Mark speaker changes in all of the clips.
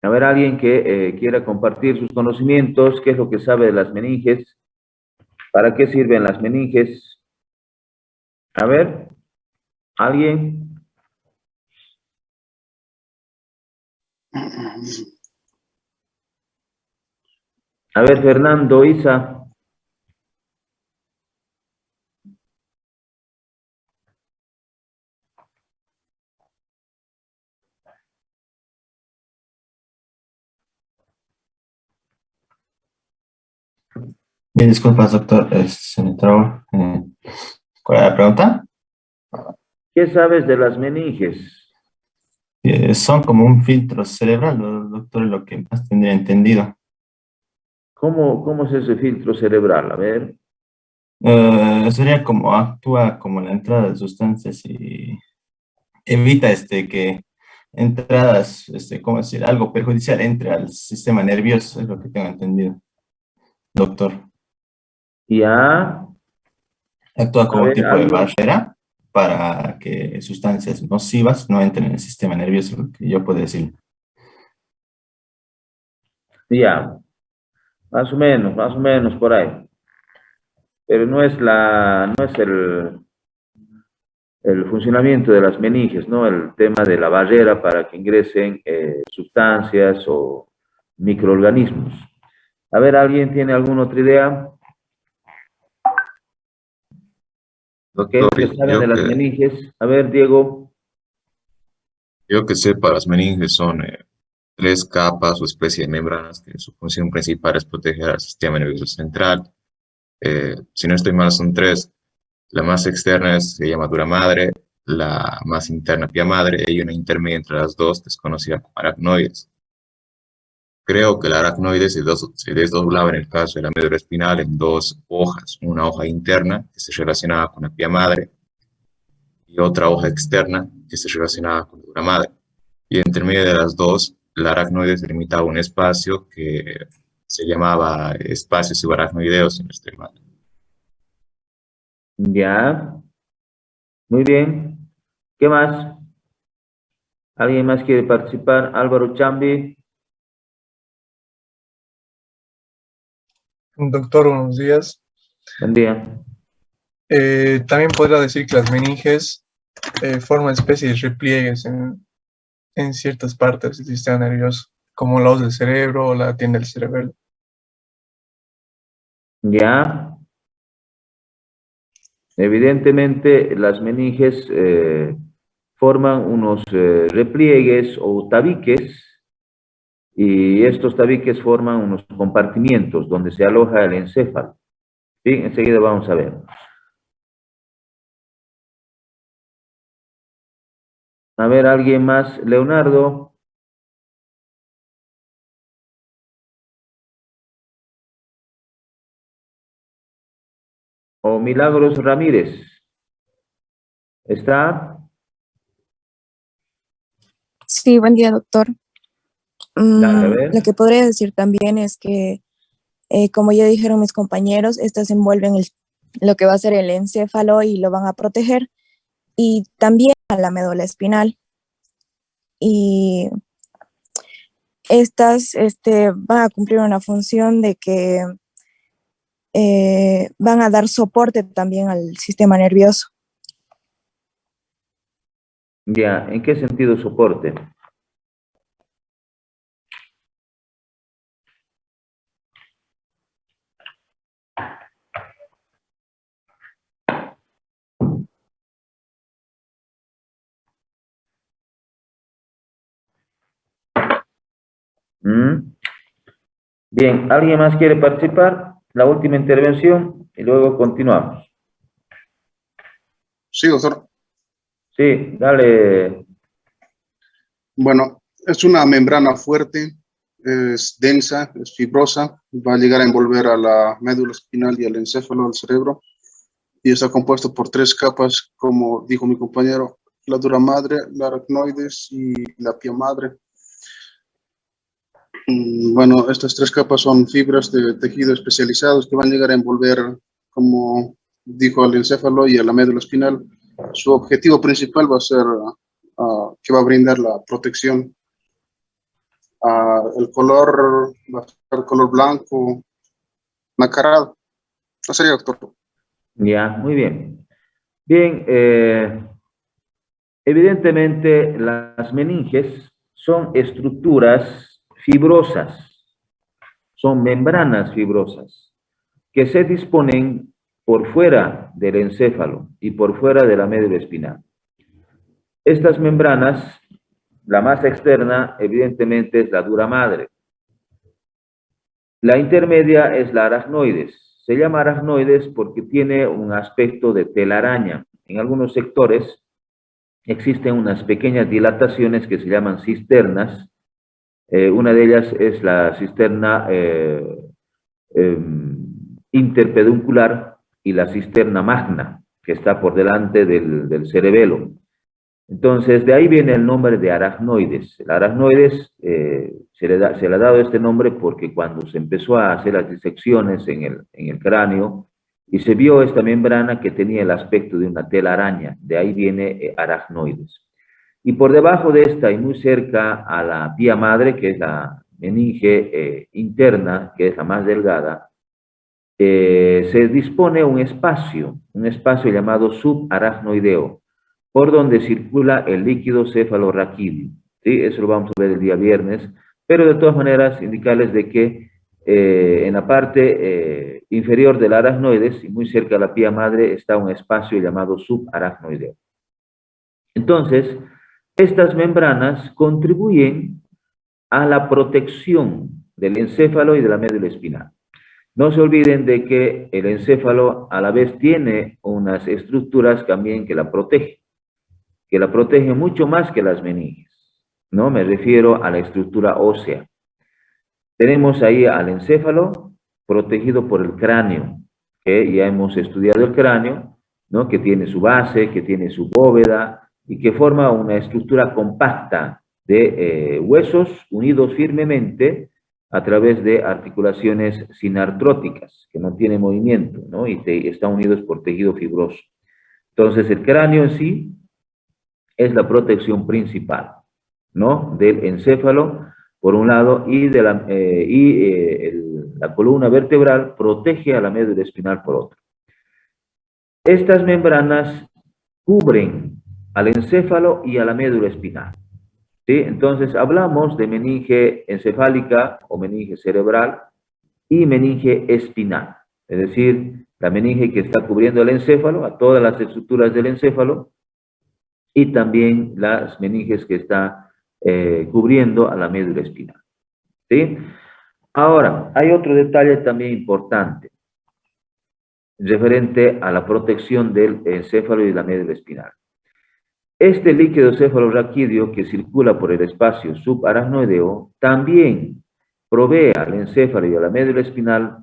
Speaker 1: A ver, alguien que quiera compartir sus conocimientos, qué es lo que sabe de las meninges, para qué sirven las meninges. A ver, alguien. A ver, Fernando, Isa.
Speaker 2: Bien, disculpas, doctor, se me trabó. ¿Cuál era la pregunta?
Speaker 1: ¿Qué sabes de las meninges?
Speaker 2: Son como un filtro cerebral, doctor, es lo que más tendría entendido.
Speaker 1: ¿Cómo es ese filtro cerebral? A ver.
Speaker 2: Sería como actúa como la entrada de sustancias y evita que entradas, ¿cómo decir? Algo perjudicial entre al sistema nervioso, es lo que tengo entendido, doctor.
Speaker 1: Ya.
Speaker 2: Actúa
Speaker 1: A
Speaker 2: como un
Speaker 1: ver,
Speaker 2: tipo de
Speaker 1: alguien.
Speaker 2: barrera para que sustancias nocivas no entren en el sistema nervioso, lo que yo puedo decir.
Speaker 1: Ya. Más o menos por ahí. Pero no es el funcionamiento de las meninges, ¿no? El tema de la barrera para que ingresen sustancias o microorganismos. A ver, ¿alguien tiene alguna otra idea? ¿Qué es lo
Speaker 3: Doctor,
Speaker 1: que saben de las meninges? A ver, Diego.
Speaker 3: yo que sepa, las meninges son tres capas o especie de membranas que su función principal es proteger al sistema nervioso central. Si no estoy mal, son tres. La más externa se llama dura madre, la más interna pia madre y una intermedia entre las dos, desconocida como aracnoides. Creo que la aracnoide se desdoblaba en el caso de la médula espinal en dos hojas, una hoja interna que se relacionaba con la pia madre y otra hoja externa que se relacionaba con la dura madre. Y entre medio de las dos, la aracnoide delimitaba un espacio que se llamaba espacio subaracnoideo, si no estoy mal.
Speaker 1: Ya. Muy bien. ¿Qué más? ¿Alguien más quiere participar? Álvaro Chambi.
Speaker 4: Doctor, buenos días.
Speaker 1: Buen día.
Speaker 4: También podría decir que las meninges forman especies de repliegues en ciertas partes del sistema nervioso, como la hoz del cerebro o la tienda del cerebelo.
Speaker 1: Ya. Evidentemente, las meninges forman unos repliegues o tabiques, y estos tabiques forman unos compartimientos donde se aloja el encéfalo. Bien, enseguida vamos a ver. A ver, ¿alguien más? Leonardo. O Milagros Ramírez. ¿Está?
Speaker 5: Sí, buen día, doctor.
Speaker 1: Dale, a
Speaker 5: Lo
Speaker 1: ver.
Speaker 5: que podría decir también es que, como ya dijeron mis compañeros, estas envuelven lo que va a ser el encéfalo y lo van a proteger, y también a la médula espinal. Y estas van a cumplir una función de que van a dar soporte también al sistema nervioso.
Speaker 1: Ya, ¿en qué sentido soporte? ¿Mm? Bien, ¿alguien más quiere participar? La última intervención y luego continuamos.
Speaker 6: Sí, doctor.
Speaker 1: Sí, dale.
Speaker 6: Bueno, es una membrana fuerte, es densa, es fibrosa, va a llegar a envolver a la médula espinal y al encéfalo del cerebro, y está compuesto por tres capas, como dijo mi compañero, la dura madre, la aracnoides y la pia madre. Bueno, estas tres capas son fibras de tejido especializados que van a llegar a envolver, como dijo, al encéfalo y a la médula espinal. Su objetivo principal va a ser que va a brindar la protección El color va a ser color blanco, nacarado. ¿No sería, doctor?
Speaker 1: Ya, muy bien. Bien, evidentemente las meninges son estructuras fibrosas, son membranas fibrosas que se disponen por fuera del encéfalo y por fuera de la médula espinal. Estas membranas, la más externa, evidentemente es la dura madre. La intermedia es la aracnoides. Se llama aracnoides porque tiene un aspecto de telaraña. En algunos sectores existen unas pequeñas dilataciones que se llaman cisternas. Una de ellas es la cisterna interpeduncular y la cisterna magna, que está por delante del cerebelo. Entonces, de ahí viene el nombre de aracnoides. El aracnoides se le ha dado este nombre porque cuando se empezó a hacer las disecciones en el cráneo y se vio esta membrana que tenía el aspecto de una telaraña, de ahí viene aracnoides. Y por debajo de esta y muy cerca a la pía madre, que es la meninge interna, que es la más delgada, se dispone un espacio llamado subaracnoideo, por donde circula el líquido cefalorraquídeo. ¿Sí? Eso lo vamos a ver el día viernes, pero de todas maneras indicarles de que en la parte inferior del aracnoides y muy cerca de la pía madre está un espacio llamado subaracnoideo. Entonces, estas membranas contribuyen a la protección del encéfalo y de la médula espinal. No se olviden de que el encéfalo a la vez tiene unas estructuras también que la protegen mucho más que las meninges, ¿no? Me refiero a la estructura ósea. Tenemos ahí al encéfalo protegido por el cráneo, que ya hemos estudiado el cráneo, ¿no? Que tiene su base, que tiene su bóveda y que forma una estructura compacta de huesos unidos firmemente a través de articulaciones sinartróticas, que no tienen movimiento, ¿no? Y están unidos por tejido fibroso. Entonces, el cráneo en sí es la protección principal, ¿no? Del encéfalo, por un lado, y la columna vertebral protege a la médula espinal por otro. Estas membranas cubren al encéfalo y a la médula espinal. ¿Sí? Entonces, hablamos de meninge encefálica o meninge cerebral y meninge espinal, es decir, la meninge que está cubriendo el encéfalo, a todas las estructuras del encéfalo, y también las meninges que está cubriendo a la médula espinal. ¿Sí? Ahora, hay otro detalle también importante, referente a la protección del encéfalo y de la médula espinal. Este líquido cefalorraquídeo que circula por el espacio subaracnoideo también provee al encéfalo y a la médula espinal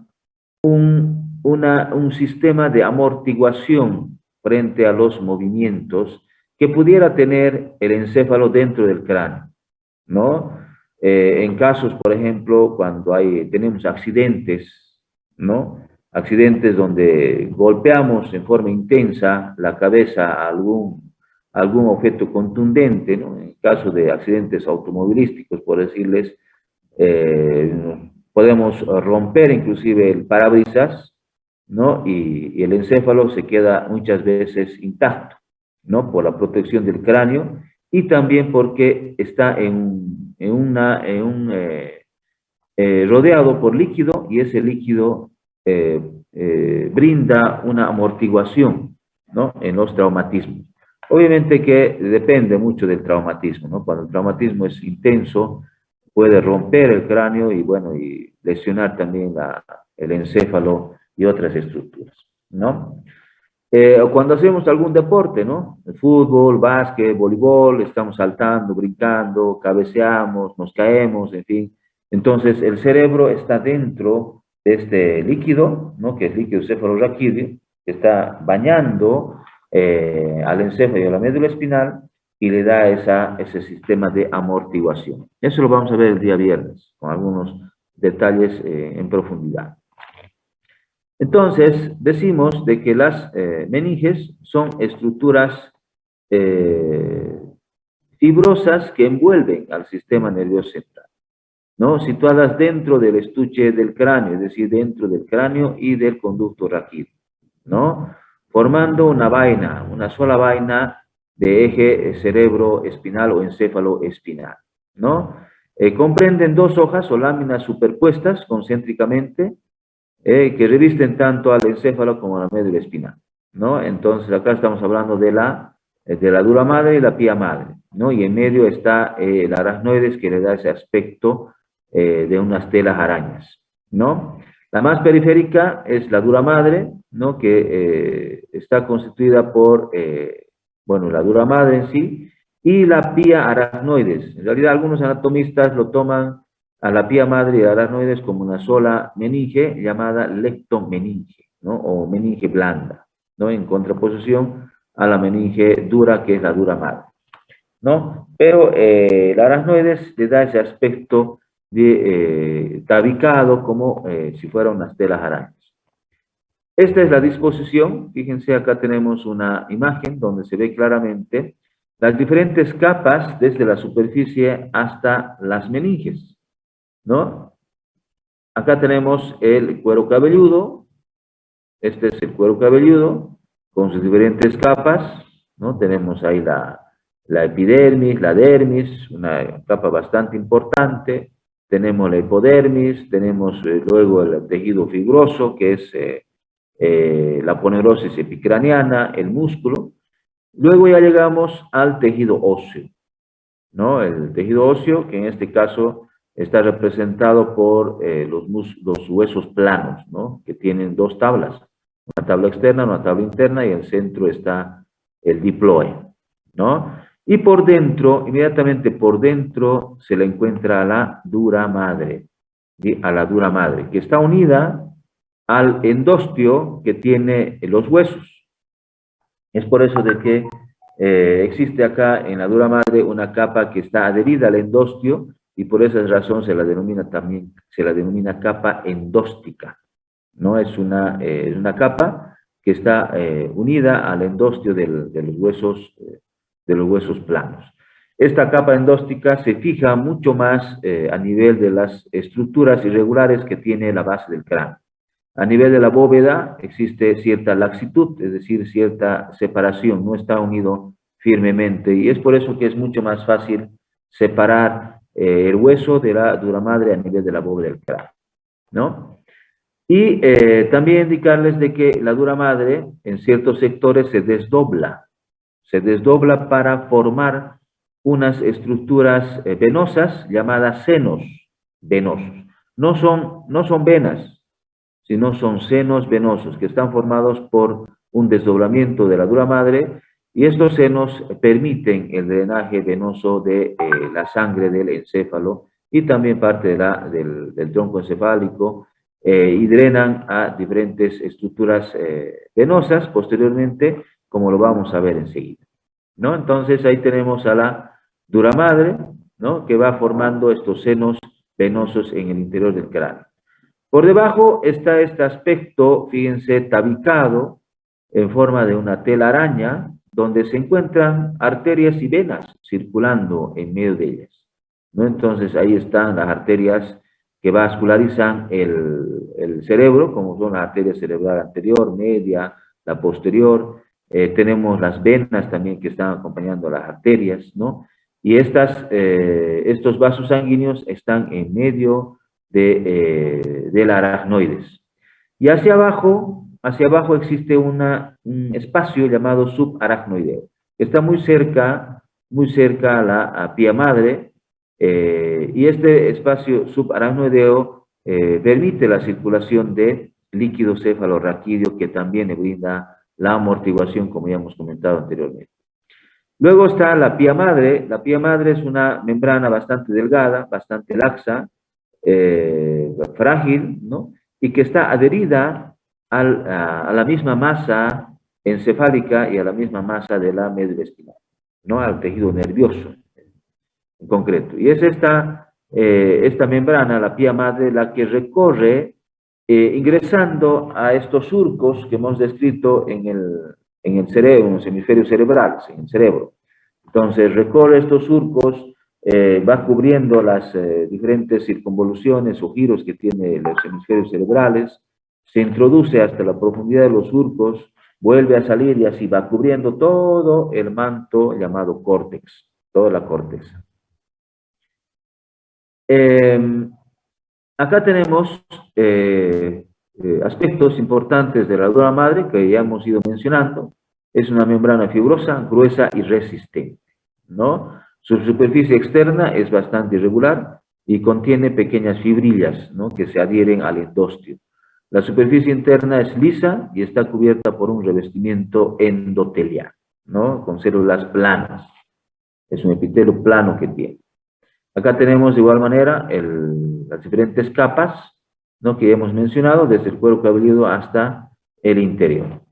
Speaker 1: un sistema de amortiguación frente a los movimientos que pudiera tener el encéfalo dentro del cráneo, ¿no? En casos, por ejemplo, cuando tenemos accidentes, ¿no? Accidentes donde golpeamos en forma intensa la cabeza a algún objeto contundente, ¿no? En caso de accidentes automovilísticos, por decirles, podemos romper inclusive el parabrisas, ¿no? Y el encéfalo se queda muchas veces intacto, ¿no? Por la protección del cráneo y también porque está rodeado por líquido y ese líquido brinda una amortiguación, ¿no? En los traumatismos. Obviamente que depende mucho del traumatismo, ¿no? Cuando el traumatismo es intenso, puede romper el cráneo y, bueno, y lesionar también el encéfalo y otras estructuras, ¿no? Cuando hacemos algún deporte, ¿no? El fútbol, básquet, voleibol, estamos saltando, brincando, cabeceamos, nos caemos, en fin. Entonces, el cerebro está dentro de este líquido, ¿no? Que es líquido cefalorraquídeo, que está bañando al encéfalo y a la médula espinal y le da ese sistema de amortiguación. Eso lo vamos a ver el día viernes, con algunos detalles en profundidad. Entonces, decimos de que las meninges son estructuras fibrosas que envuelven al sistema nervioso central. ¿no? Situadas dentro del estuche del cráneo, es decir, dentro del cráneo y del conducto raquídeo, ¿no? Formando una vaina, una sola vaina de eje cerebro-espinal o encéfalo-espinal, ¿no? Comprenden dos hojas o láminas superpuestas concéntricamente que revisten tanto al encéfalo como a la médula espinal, ¿no? Entonces acá estamos hablando de la dura madre y la pía madre, ¿no? Y en medio está el aracnoides que le da ese aspecto de unas telas arañas, ¿no? La más periférica es la dura madre, ¿no? Que está constituida por, bueno, la dura madre en sí y la pía aracnoides. En realidad algunos anatomistas lo toman a la pía madre y aracnoides como una sola meninge llamada lectomeninge, ¿no? O meninge blanda, ¿no? En contraposición a la meninge dura, que es la dura madre, ¿no? Pero el aracnoides le da ese aspecto de tabicado como si fueran unas telas arañas. Esta es la disposición. Fíjense, acá tenemos una imagen donde se ve claramente las diferentes capas desde la superficie hasta las meninges, ¿no? Acá tenemos el cuero cabelludo. Este es el cuero cabelludo con sus diferentes capas, ¿no? Tenemos ahí la epidermis, la dermis, una capa bastante importante. Tenemos la hipodermis, tenemos luego el tejido fibroso, que es la aponeurosis epicraniana, el músculo. Luego ya llegamos al tejido óseo, ¿no? El tejido óseo, que en este caso está representado por los huesos planos, ¿no? Que tienen dos tablas, una tabla externa, una tabla interna, y en el centro está el diploe, ¿no? Y por dentro, inmediatamente por dentro, se le encuentra a la dura madre, ¿sí? A la dura madre, que está unida al endostio que tiene los huesos. Es por eso de que existe acá en la dura madre una capa que está adherida al endostio, y por esa razón se la denomina también, se la denomina capa endóstica, ¿no? Es una capa que está unida al endostio de los huesos planos. Esta capa endóstica se fija mucho más a nivel de las estructuras irregulares que tiene la base del cráneo. A nivel de la bóveda existe cierta laxitud, es decir, cierta separación, no está unido firmemente, y es por eso que es mucho más fácil separar el hueso de la dura madre a nivel de la bóveda del cráneo, ¿no? Y también indicarles de que la dura madre en ciertos sectores se desdobla para formar unas estructuras venosas llamadas senos venosos. No son venas, sino son senos venosos que están formados por un desdoblamiento de la dura madre, y estos senos permiten el drenaje venoso de la sangre del encéfalo y también parte del tronco encefálico, y drenan a diferentes estructuras venosas posteriormente, como lo vamos a ver enseguida, ¿no? Entonces ahí tenemos a la dura madre, ¿no? Que va formando estos senos venosos en el interior del cráneo. Por debajo está este aspecto, fíjense, tabicado en forma de una telaraña, donde se encuentran arterias y venas circulando en medio de ellas, ¿no? Entonces ahí están las arterias que vascularizan el cerebro, como son la arteria cerebral anterior, media, la posterior. Tenemos las venas también que están acompañando a las arterias, ¿no? Y estos vasos sanguíneos están en medio del aracnoides. Y hacia abajo existe un espacio llamado subaracnoideo, que está muy cerca a la pía madre, y este espacio subaracnoideo permite la circulación de líquido cefalorraquídeo, que también le brinda la amortiguación, como ya hemos comentado anteriormente. Luego está la pía madre. La pía madre es una membrana bastante delgada, bastante laxa, frágil, ¿no? Y que está adherida a la misma masa encefálica y a la misma masa de la médula espinal, ¿no? Al tejido nervioso en concreto. Y es esta membrana, la pía madre, la que recorre, ingresando a estos surcos que hemos descrito en el cerebro, en los hemisferios cerebrales, en el cerebro. Entonces recorre estos surcos va cubriendo las diferentes circunvoluciones o giros que tiene los hemisferios cerebrales, se introduce hasta la profundidad de los surcos, vuelve a salir y así va cubriendo todo el manto llamado córtex, toda la corteza. Acá tenemos aspectos importantes de la dura madre que ya hemos ido mencionando. Es una membrana fibrosa, gruesa y resistente, ¿no? Su superficie externa es bastante irregular y contiene pequeñas fibrillas, ¿no?, que se adhieren al endostio. La superficie interna es lisa y está cubierta por un revestimiento endotelial, ¿no?, con células planas. Es un epitelio plano que tiene. Acá tenemos de igual manera las diferentes capas, ¿no?, que hemos mencionado, desde el cuero cabelludo hasta el interior.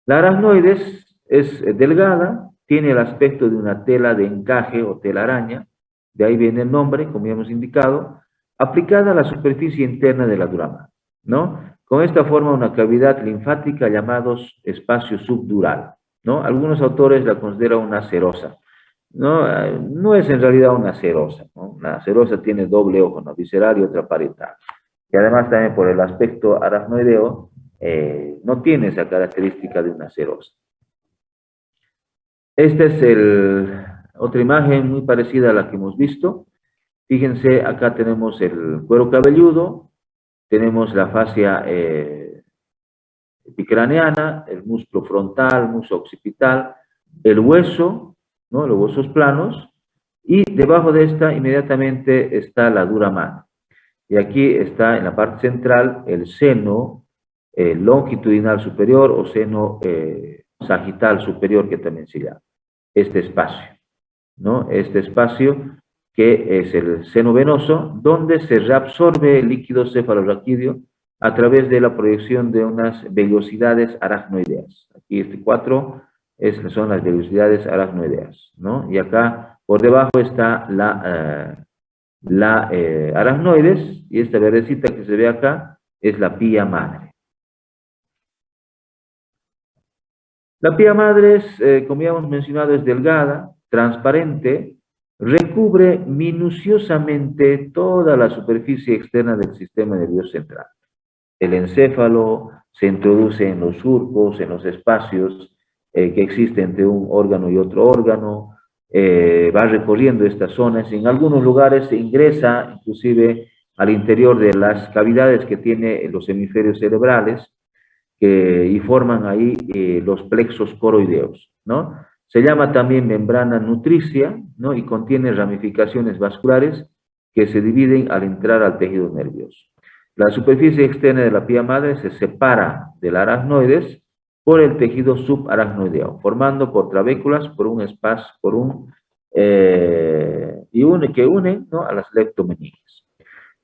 Speaker 1: La aracnoides es delgada, tiene el aspecto de una tela de encaje o telaraña, de ahí viene el nombre, como ya hemos indicado, aplicada a la superficie interna de la durama, ¿no? Con esta forma una cavidad linfática llamados espacio subdural, ¿no? Algunos autores la consideran una serosa. No es en realidad una serosa, ¿no? Una serosa tiene doble ojo, una visceral y otra parietal. Y además también por el aspecto aracnoideo, no tiene esa característica de una serosa. Esta es otra imagen muy parecida a la que hemos visto. Fíjense, acá tenemos el cuero cabelludo, tenemos la fascia epicraneana, el músculo frontal, músculo occipital, el hueso, ¿no?, los huesos planos, y debajo de esta inmediatamente está la dura madre. Y aquí está en la parte central el seno longitudinal superior o seno sagital superior, que también se llama, este espacio, ¿no? Este espacio que es el seno venoso, donde se reabsorbe el líquido cefalorraquídeo a través de la proyección de unas vellosidades aracnoideas. Aquí este 4 son las vellosidades aracnoideas, ¿no? Y acá por debajo está la aracnoides, y esta verdecita que se ve acá es la pía madre. La pía madre es, como ya hemos mencionado, es delgada, transparente, recubre minuciosamente toda la superficie externa del sistema nervioso central. El encéfalo se introduce en los surcos, en los espacios que existen entre un órgano y otro órgano, va recorriendo estas zonas. En algunos lugares se ingresa inclusive al interior de las cavidades que tiene los hemisferios cerebrales y forman ahí los plexos coroideos, ¿no? Se llama también membrana nutricia, ¿no?, y contiene ramificaciones vasculares que se dividen al entrar al tejido nervioso. La superficie externa de la pía madre se separa del aracnoides por el tejido subaracnoideo, formando por trabéculas por un espacio, que unen, ¿no?, a las leptomeninges.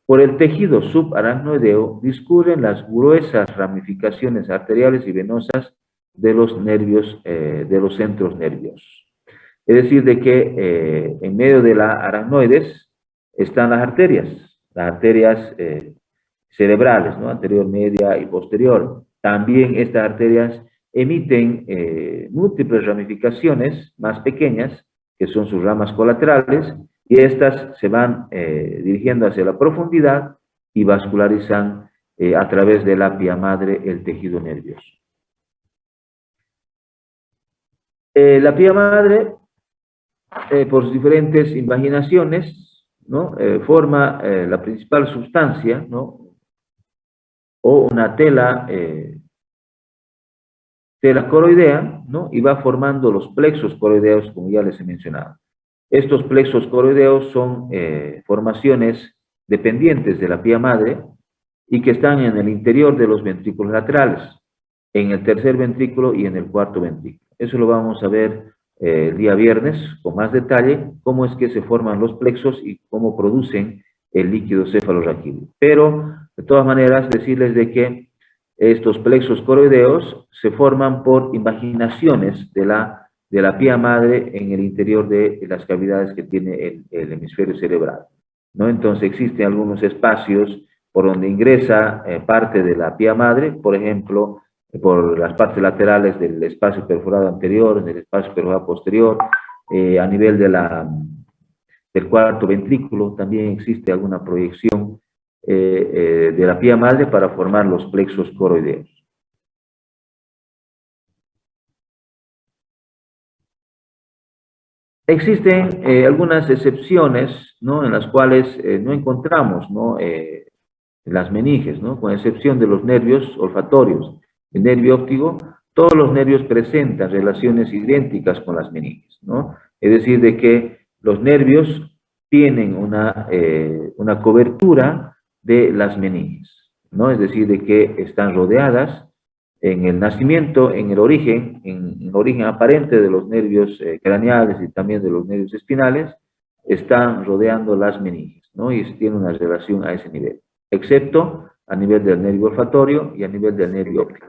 Speaker 1: Por el tejido subaracnoideo discurren las gruesas ramificaciones arteriales y venosas de los nervios, de los centros nerviosos. Es decir, de que en medio de la aracnoides están las arterias cerebrales, ¿no?, anterior, media y posterior. También estas arterias emiten múltiples ramificaciones más pequeñas, que son sus ramas colaterales, y estas se van dirigiendo hacia la profundidad y vascularizan a través de la pía madre el tejido nervioso. La pía madre, por sus diferentes invaginaciones, ¿no?, forma la principal sustancia, ¿no?, o una tela coroidea, ¿no?, y va formando los plexos coroideos, como ya les he mencionado. Estos plexos coroideos son formaciones dependientes de la pía madre y que están en el interior de los ventrículos laterales, en el tercer ventrículo y en el cuarto ventrículo. Eso lo vamos a ver el día viernes con más detalle, cómo es que se forman los plexos y cómo producen el líquido cefalorraquídeo. Pero, de todas maneras, decirles de que estos plexos coroideos se forman por invaginaciones de la pía madre en el interior de las cavidades que tiene el hemisferio cerebral, ¿no? Entonces existen algunos espacios por donde ingresa parte de la pía madre, por ejemplo, por las partes laterales del espacio perforado anterior, del espacio perforado posterior, a nivel del cuarto ventrículo, también existe alguna proyección de la pía madre para formar los plexos coroideos. Existen algunas excepciones, ¿no?, en las cuales no encontramos, ¿no?, las meninges, ¿no?, con excepción de los nervios olfatorios. El nervio óptico, todos los nervios presentan relaciones idénticas con las meninges, ¿no? Es decir, de que los nervios tienen una cobertura de las meninges, ¿no? Es decir, de que están rodeadas en el nacimiento, en el origen aparente de los nervios craneales y también de los nervios espinales, están rodeando las meninges, ¿no? Y tiene una relación a ese nivel, excepto a nivel del nervio olfatorio y a nivel del nervio óptico.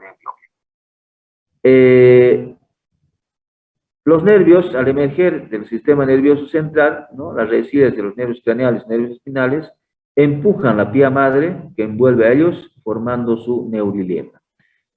Speaker 1: Los nervios, al emerger del sistema nervioso central, ¿no?, las raíces de los nervios craneales y nervios espinales, empujan la pía madre que envuelve a ellos, formando su neurilema.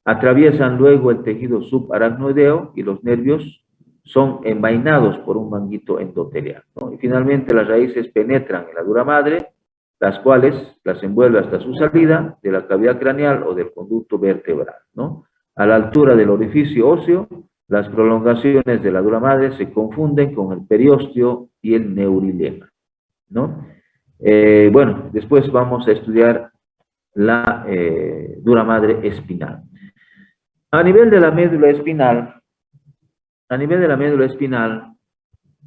Speaker 1: Atraviesan luego el tejido subaracnoideo y los nervios son envainados por un manguito endotelial, ¿no? Y finalmente las raíces penetran en la dura madre, las cuales las envuelve hasta su salida de la cavidad craneal o del conducto vertebral, ¿no? A la altura del orificio óseo, las prolongaciones de la dura madre se confunden con el periósteo y el neurilema, ¿no? Bueno, después vamos a estudiar la dura madre espinal. A nivel de la médula espinal,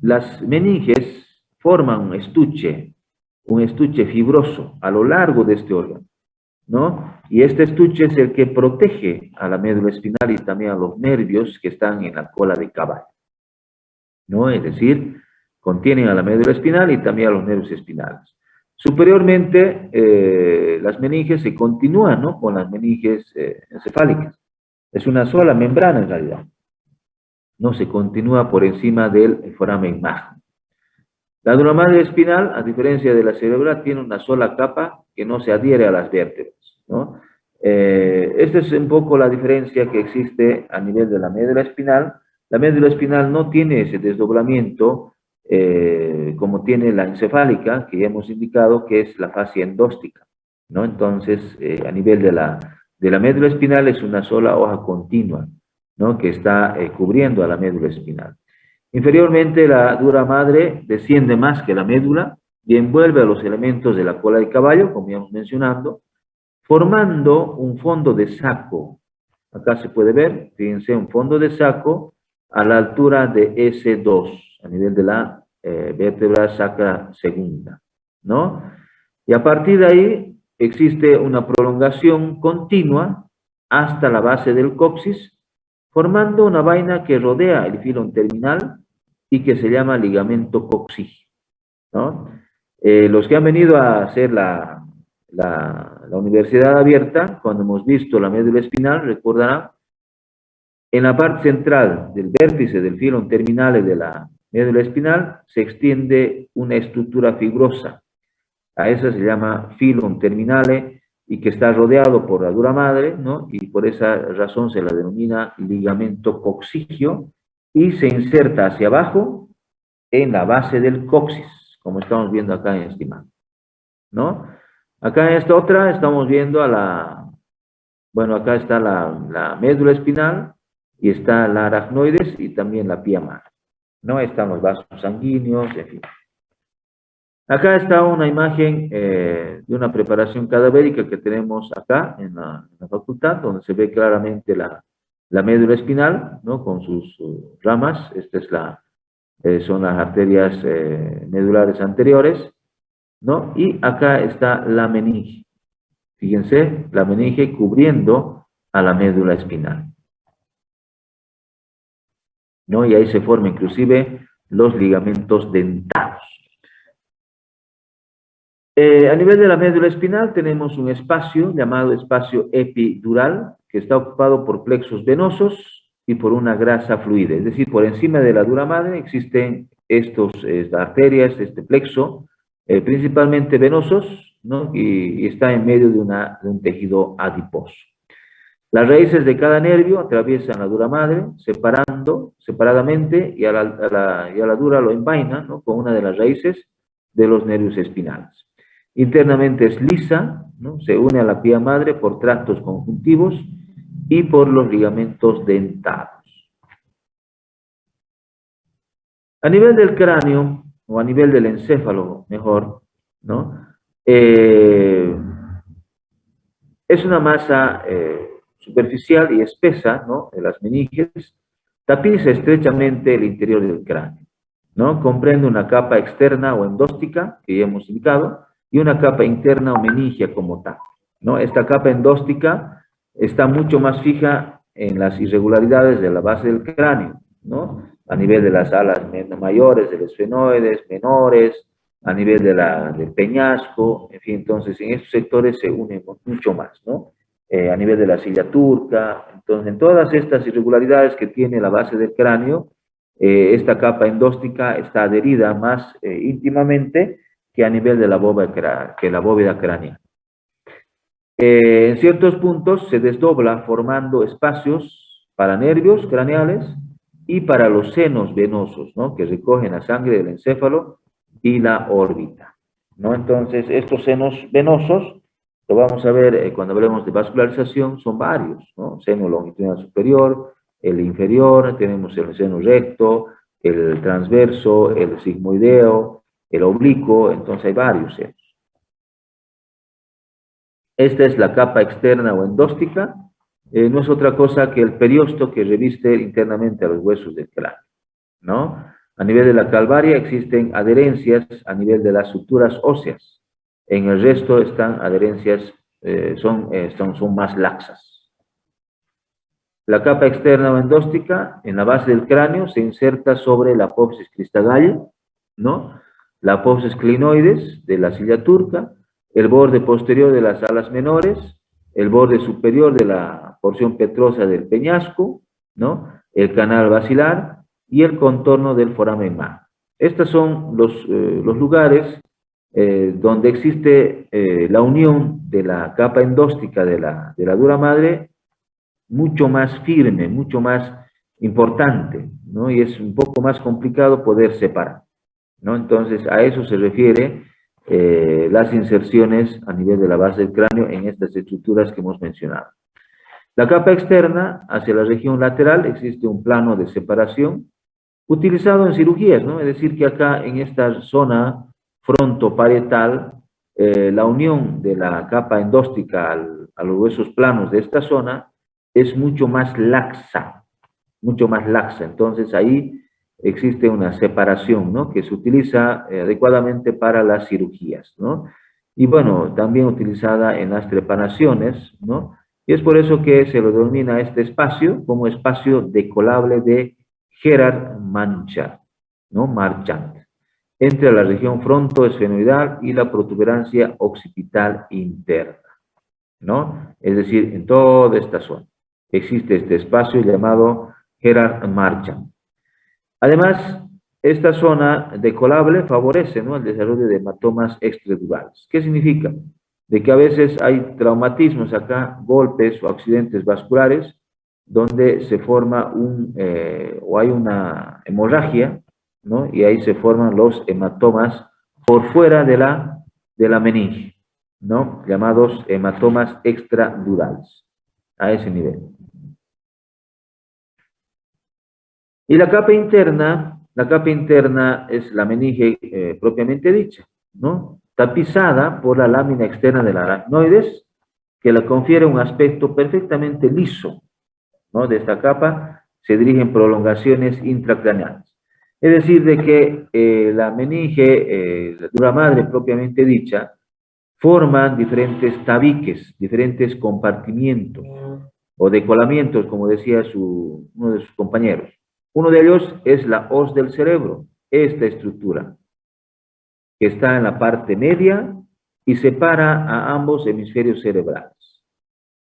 Speaker 1: las meninges forman un estuche fibroso a lo largo de este órgano, ¿no? Y este estuche es el que protege a la médula espinal y también a los nervios que están en la cola de caballo, ¿no? Es decir, contienen a la médula espinal y también a los nervios espinales. Superiormente, las meninges se continúan, ¿no?, con las meninges encefálicas. Es una sola membrana en realidad. No se continúa por encima del foramen magno. La dura madre espinal, a diferencia de la cerebral, tiene una sola capa que no se adhiere a las vértebras, ¿no? Esta es un poco la diferencia que existe a nivel de la médula espinal. La médula espinal no tiene ese desdoblamiento como tiene la encefálica, que ya hemos indicado que es la fascia endóstica, ¿no? Entonces, a nivel de la médula espinal es una sola hoja continua, ¿no?, que está cubriendo a la médula espinal. Inferiormente, la dura madre desciende más que la médula y envuelve a los elementos de la cola de caballo, como íbamos mencionando, formando un fondo de saco. Acá se puede ver, fíjense, un fondo de saco a la altura de S2, a nivel de la vértebra sacra segunda, ¿no? Y a partir de ahí existe una prolongación continua hasta la base del coxis, formando una vaina que rodea el filón terminal y que se llama ligamento coxígeo, ¿no? Los que han venido a hacer la universidad abierta, cuando hemos visto la médula espinal, recordarán, en la parte central del vértice del filón terminal de la médula espinal se extiende una estructura fibrosa. A esa se llama filón terminale y que está rodeado por la dura madre, ¿no? Y por esa razón se la denomina ligamento coxígeo y se inserta hacia abajo en la base del coxis, como estamos viendo acá en esta imagen, ¿no? Acá en esta otra estamos viendo bueno, acá está la médula espinal y está la aracnoides y también la pía madre, ¿no? Están los vasos sanguíneos, en fin. Acá está una imagen de una preparación cadavérica que tenemos acá en la facultad, donde se ve claramente la médula espinal, ¿no?, con sus ramas. Esta es son las arterias medulares anteriores, ¿no? Y acá está la meninge. Fíjense, la meninge cubriendo a la médula espinal, ¿no? Y ahí se forman inclusive los ligamentos dentados. A nivel de la médula espinal tenemos un espacio llamado espacio epidural, que está ocupado por plexos venosos y por una grasa fluida. Es decir, por encima de la dura madre existen estas arterias, este plexo, principalmente venosos, ¿no?, y está en medio de un tejido adiposo. Las raíces de cada nervio atraviesan la dura madre, separadamente, y a la dura lo envaina, ¿no?, con una de las raíces, de los nervios espinales. Internamente es lisa, ¿no? Se une a la pía madre por tractos conjuntivos y por los ligamentos dentados. A nivel del cráneo, o a nivel del encéfalo, mejor, ¿no? Es una masa superficial y espesa, ¿no? De las meninges, tapiza estrechamente el interior del cráneo, ¿no? Comprende una capa externa o endóstica, que ya hemos indicado, y una capa interna o meningia como tal, ¿no? Esta capa endóstica está mucho más fija en las irregularidades de la base del cráneo, ¿no? A nivel de las alas mayores, de los esfenoides, menores, a nivel del peñasco, en fin, entonces en estos sectores se une mucho más, ¿no? A nivel de la silla turca, entonces en todas estas irregularidades que tiene la base del cráneo, esta capa endóstica está adherida más íntimamente que a nivel de la bóveda craneal. En ciertos puntos se desdobla formando espacios para nervios craneales y para los senos venosos, ¿no? Que recogen la sangre del encéfalo y la órbita, ¿no? Entonces, estos senos venosos, lo vamos a ver cuando hablemos de vascularización, son varios, ¿no? Seno longitudinal superior, el inferior, tenemos el seno recto, el transverso, el sigmoideo, el oblicuo, entonces hay varios senos. Esta es la capa externa o endóstica, no es otra cosa que el periosto que reviste internamente a los huesos del cráneo, ¿no? A nivel de la calvaria existen adherencias a nivel de las suturas óseas, en el resto están adherencias, son más laxas. La capa externa o endóstica en la base del cráneo se inserta sobre la apófisis cristagalla, ¿no? La apófisis clinoides de la silla turca, el borde posterior de las alas menores, el borde superior de la porción petrosa del peñasco, ¿no? El canal basilar y el contorno del foramen magno. Estos son los lugares donde existe la unión de la capa endóstica de la dura madre mucho más firme, mucho más importante, ¿no? Y es un poco más complicado poder separar, ¿no? Entonces, a eso se refiere las inserciones a nivel de la base del cráneo en estas estructuras que hemos mencionado. La capa externa, hacia la región lateral, existe un plano de separación utilizado en cirugías, ¿no? Es decir, que acá en esta zona frontoparietal, la unión de la capa endóstica a los huesos planos de esta zona es mucho más laxa, entonces ahí existe una separación, ¿no? Que se utiliza adecuadamente para las cirugías, ¿no? Y bueno, también utilizada en las trepanaciones, ¿no? Y es por eso que se lo denomina este espacio como espacio decolable de Gerard-Marchand, ¿no? Marchand, entre la región frontoesfenoidal y la protuberancia occipital interna, ¿no? Es decir, en toda esta zona existe este espacio llamado Gerard-Marchand. Además, esta zona decolable favorece, ¿no? El desarrollo de hematomas extradurales. ¿Qué significa? De que a veces hay traumatismos acá, golpes o accidentes vasculares, donde se forma o hay una hemorragia, ¿no? Y ahí se forman los hematomas por fuera de la meninge, ¿no? Llamados hematomas extradurales, a ese nivel. Y la capa interna es la meninge propiamente dicha, ¿no? Tapizada por la lámina externa del aracnoides, que le confiere un aspecto perfectamente liso, ¿no? De esta capa se dirigen prolongaciones intracraneales. Es decir, de que la meninge, la dura madre propiamente dicha, forman diferentes tabiques, diferentes compartimientos o decolamientos, como decía uno de sus compañeros. Uno de ellos es la hoz del cerebro, esta estructura, que está en la parte media y separa a ambos hemisferios cerebrales,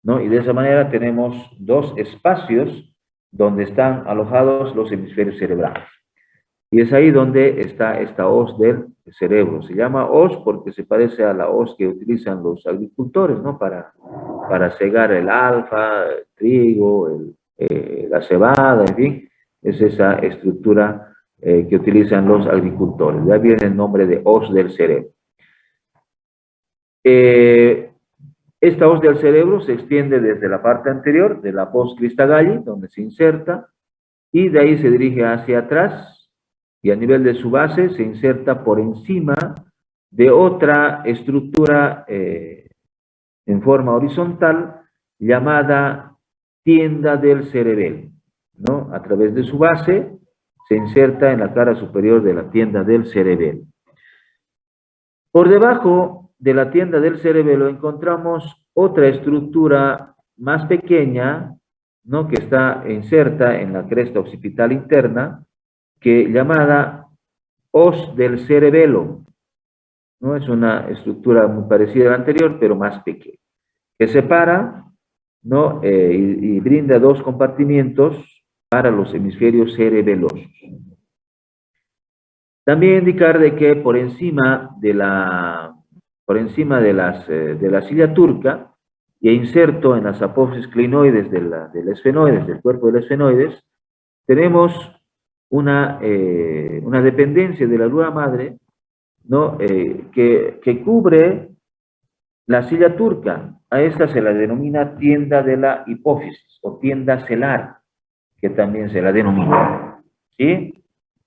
Speaker 1: ¿no? Y de esa manera tenemos dos espacios donde están alojados los hemisferios cerebrales. Y es ahí donde está esta hoz del cerebro. Se llama hoz porque se parece a la hoz que utilizan los agricultores, ¿no? Para cegar el alfa, el trigo, la cebada, en fin. Es esa estructura que utilizan los agricultores. De ahí viene el nombre de hoz del cerebro. Esta hoz del cerebro se extiende desde la parte anterior de la pos Christagalli, donde se inserta, y de ahí se dirige hacia atrás, y a nivel de su base se inserta por encima de otra estructura en forma horizontal llamada tienda del cerebelo, ¿no? A través de su base se inserta en la cara superior de la tienda del cerebelo. Por debajo de la tienda del cerebelo encontramos otra estructura más pequeña, ¿no? Que está inserta en la cresta occipital interna, llamada hoz del cerebelo, ¿no? Es una estructura muy parecida a la anterior, pero más pequeña, que separa, ¿no? Y brinda dos compartimientos para los hemisferios cerebelosos. También indicar de que por encima de la silla turca e inserto en las apófisis clinoides del esfenoides, del cuerpo del esfenoides, tenemos una dependencia de la dura madre, ¿no? Que cubre la silla turca. A esta se la denomina tienda de la hipófisis o tienda celar, que también se la denomina, ¿sí?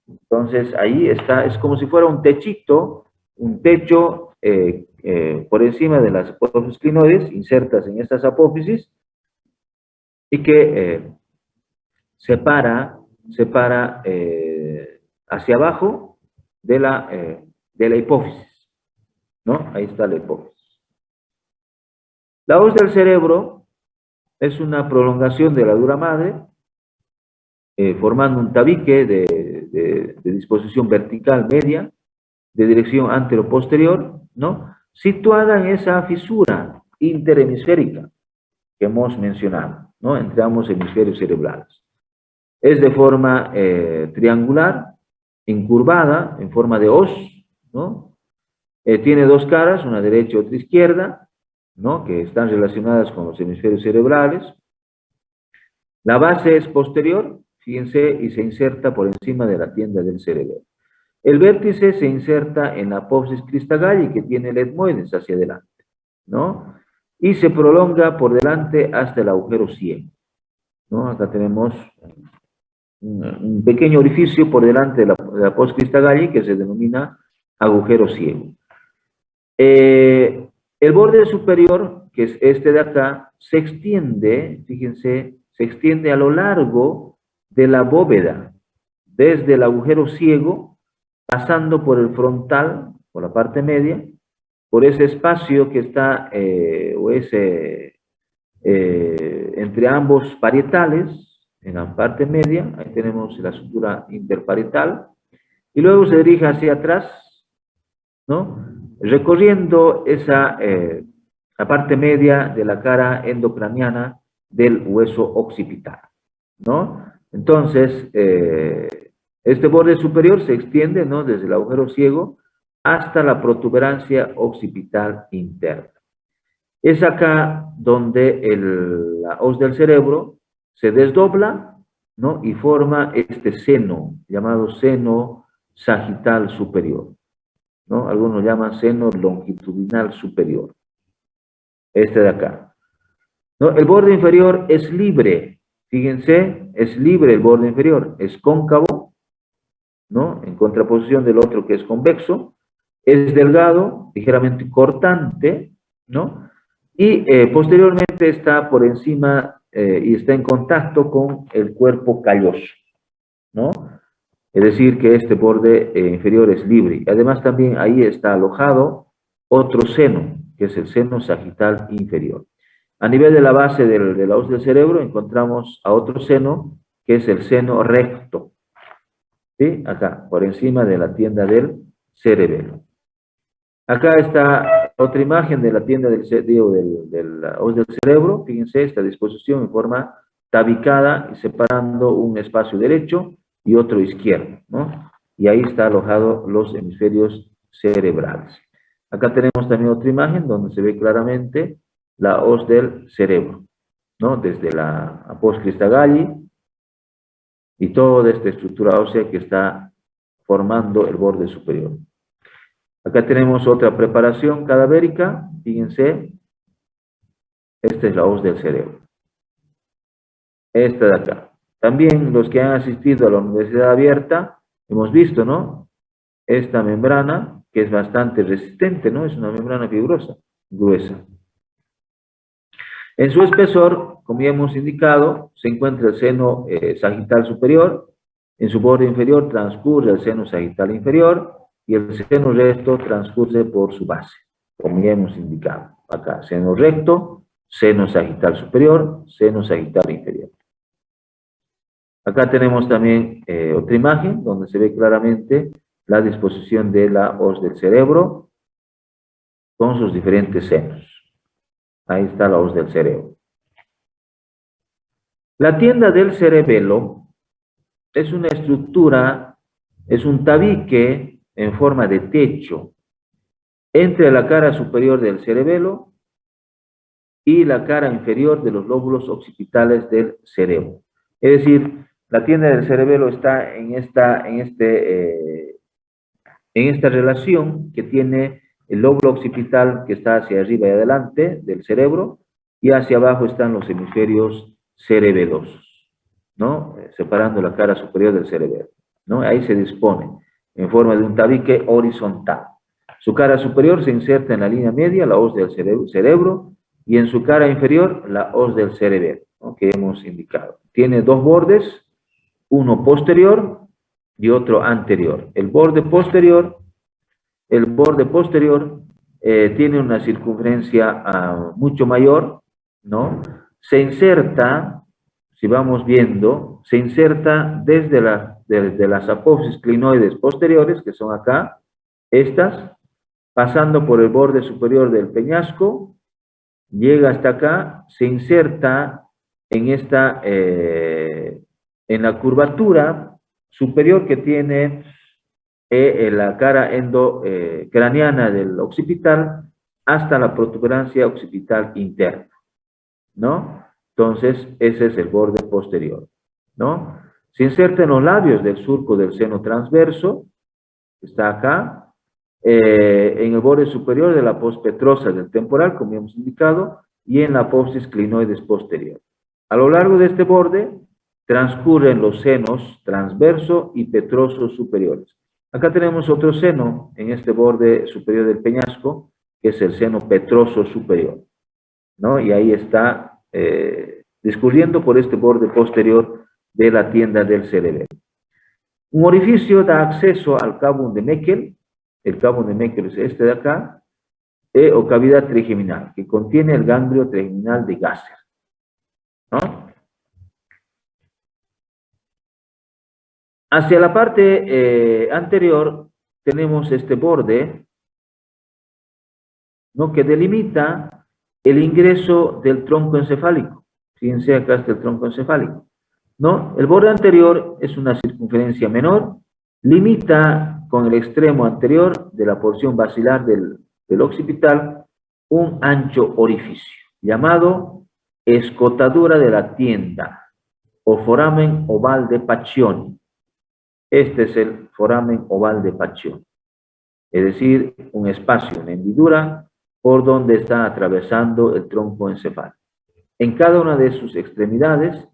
Speaker 1: Entonces ahí está, es como si fuera un techito, un techo por encima de las apófisis clinoides, insertas en estas apófisis, y que separa hacia abajo de la hipófisis, ¿no? Ahí está la hipófisis. La hoz del cerebro es una prolongación de la dura madre, formando un tabique de disposición vertical media, de dirección antero-posterior, ¿no? Situada en esa fisura interhemisférica que hemos mencionado, ¿no? Entre ambos hemisferios cerebrales. Es de forma triangular, incurvada, en forma de hoz, ¿no? Tiene dos caras, una derecha y otra izquierda, ¿no? Que están relacionadas con los hemisferios cerebrales. La base es posterior, fíjense, y se inserta por encima de la tienda del cerebelo. El vértice se inserta en la apófisis Christagalli, que tiene el etmoides hacia adelante, ¿no? Y se prolonga por delante hasta el agujero ciego, ¿no? Acá tenemos un pequeño orificio por delante de la apófisis Christagalli que se denomina agujero ciego. El borde superior, que es este de acá, se extiende, fíjense, se extiende a lo largo de la bóveda, desde el agujero ciego, pasando por el frontal, por la parte media, por ese espacio que está, entre ambos parietales, en la parte media, ahí tenemos la sutura interparietal, y luego se dirige hacia atrás, ¿no? Recorriendo la parte media de la cara endocraniana del hueso occipital, ¿no? Entonces, este borde superior se extiende, ¿no? Desde el agujero ciego hasta la protuberancia occipital interna. Es acá donde la hoz del cerebro se desdobla, ¿no? Y forma este seno, llamado seno sagital superior, ¿no? Algunos llaman seno longitudinal superior. Este de acá, ¿no? El borde inferior es libre, fíjense, es libre el borde inferior, es cóncavo, ¿no? En contraposición del otro que es convexo, es delgado, ligeramente cortante, ¿no? Y posteriormente está por encima y está en contacto con el cuerpo calloso, ¿no? Es decir, que este borde inferior es libre. Además, también ahí está alojado otro seno, que es el seno sagital inferior. A nivel de la base de la hoz del cerebro encontramos a otro seno, que es el seno recto, ¿sí? Acá, por encima de la tienda del cerebelo. Acá está otra imagen de la tienda de la hoz del cerebro. Fíjense esta disposición en forma tabicada y separando un espacio derecho y otro izquierdo, ¿no? Y ahí está alojado los hemisferios cerebrales. Acá tenemos también otra imagen donde se ve claramente la hoz del cerebro, ¿no? Desde la apófisis Christagalli y toda esta estructura ósea que está formando el borde superior. Acá tenemos otra preparación cadavérica, fíjense, esta es la hoz del cerebro. Esta de acá. También los que han asistido a la Universidad Abierta, hemos visto, ¿no? Esta membrana, que es bastante resistente, ¿no? Es una membrana fibrosa, gruesa. En su espesor, como ya hemos indicado, se encuentra el seno sagital superior. En su borde inferior transcurre el seno sagital inferior y el seno recto transcurre por su base, como ya hemos indicado. Acá, seno recto, seno sagital superior, seno sagital inferior. Acá tenemos también otra imagen donde se ve claramente la disposición de la hoz del cerebro con sus diferentes senos. Ahí está la hoz del cerebro. La tienda del cerebelo es una estructura, es un tabique en forma de techo entre la cara superior del cerebelo y la cara inferior de los lóbulos occipitales del cerebro. Es decir, la tienda del cerebelo está en esta relación que tiene el lóbulo occipital que está hacia arriba y adelante del cerebro y hacia abajo están los hemisferios cerebelosos, ¿no? Separando la cara superior del cerebelo, ¿no? Ahí se dispone en forma de un tabique horizontal. Su cara superior se inserta en la línea media, la hoz del cerebro, y en su cara inferior, la hoz del cerebelo, ¿no? Que hemos indicado. Tiene dos bordes, uno posterior y otro anterior. El borde posterior tiene una circunferencia mucho mayor, ¿no? Se inserta, si vamos viendo, se inserta desde las apófisis clinoides posteriores, que son acá, estas, pasando por el borde superior del peñasco, llega hasta acá, se inserta en la curvatura superior que tiene la cara endocraniana del occipital hasta la protuberancia occipital interna, ¿no? Entonces, ese es el borde posterior, ¿no? Se inserta en los labios del surco del seno transverso, que está acá, en el borde superior de la apófisis petrosa del temporal, como hemos indicado, y en la apófisis clinoides posterior. A lo largo de este borde transcurren los senos transverso y petroso superiores. Acá tenemos otro seno en este borde superior del peñasco, que es el seno petroso superior, ¿no? Y ahí está discurriendo por este borde posterior de la tienda del cerebelo. Un orificio da acceso al cabo de Meckel, el cabo de Meckel es este de acá, o cavidad trigeminal, que contiene el ganglio trigeminal de Gasser, ¿no? Hacia la parte anterior tenemos este borde, ¿no? Que delimita el ingreso del tronco encefálico. Fíjense, acá está el tronco encefálico, ¿no? El borde anterior es una circunferencia menor, limita con el extremo anterior de la porción basilar del occipital un ancho orificio, llamado escotadura de la tienda, o foramen oval de Paccioni. Este es el foramen oval de Paccioni, es decir, un espacio, una hendidura, por donde está atravesando el tronco encefálico. En cada una de sus extremidades,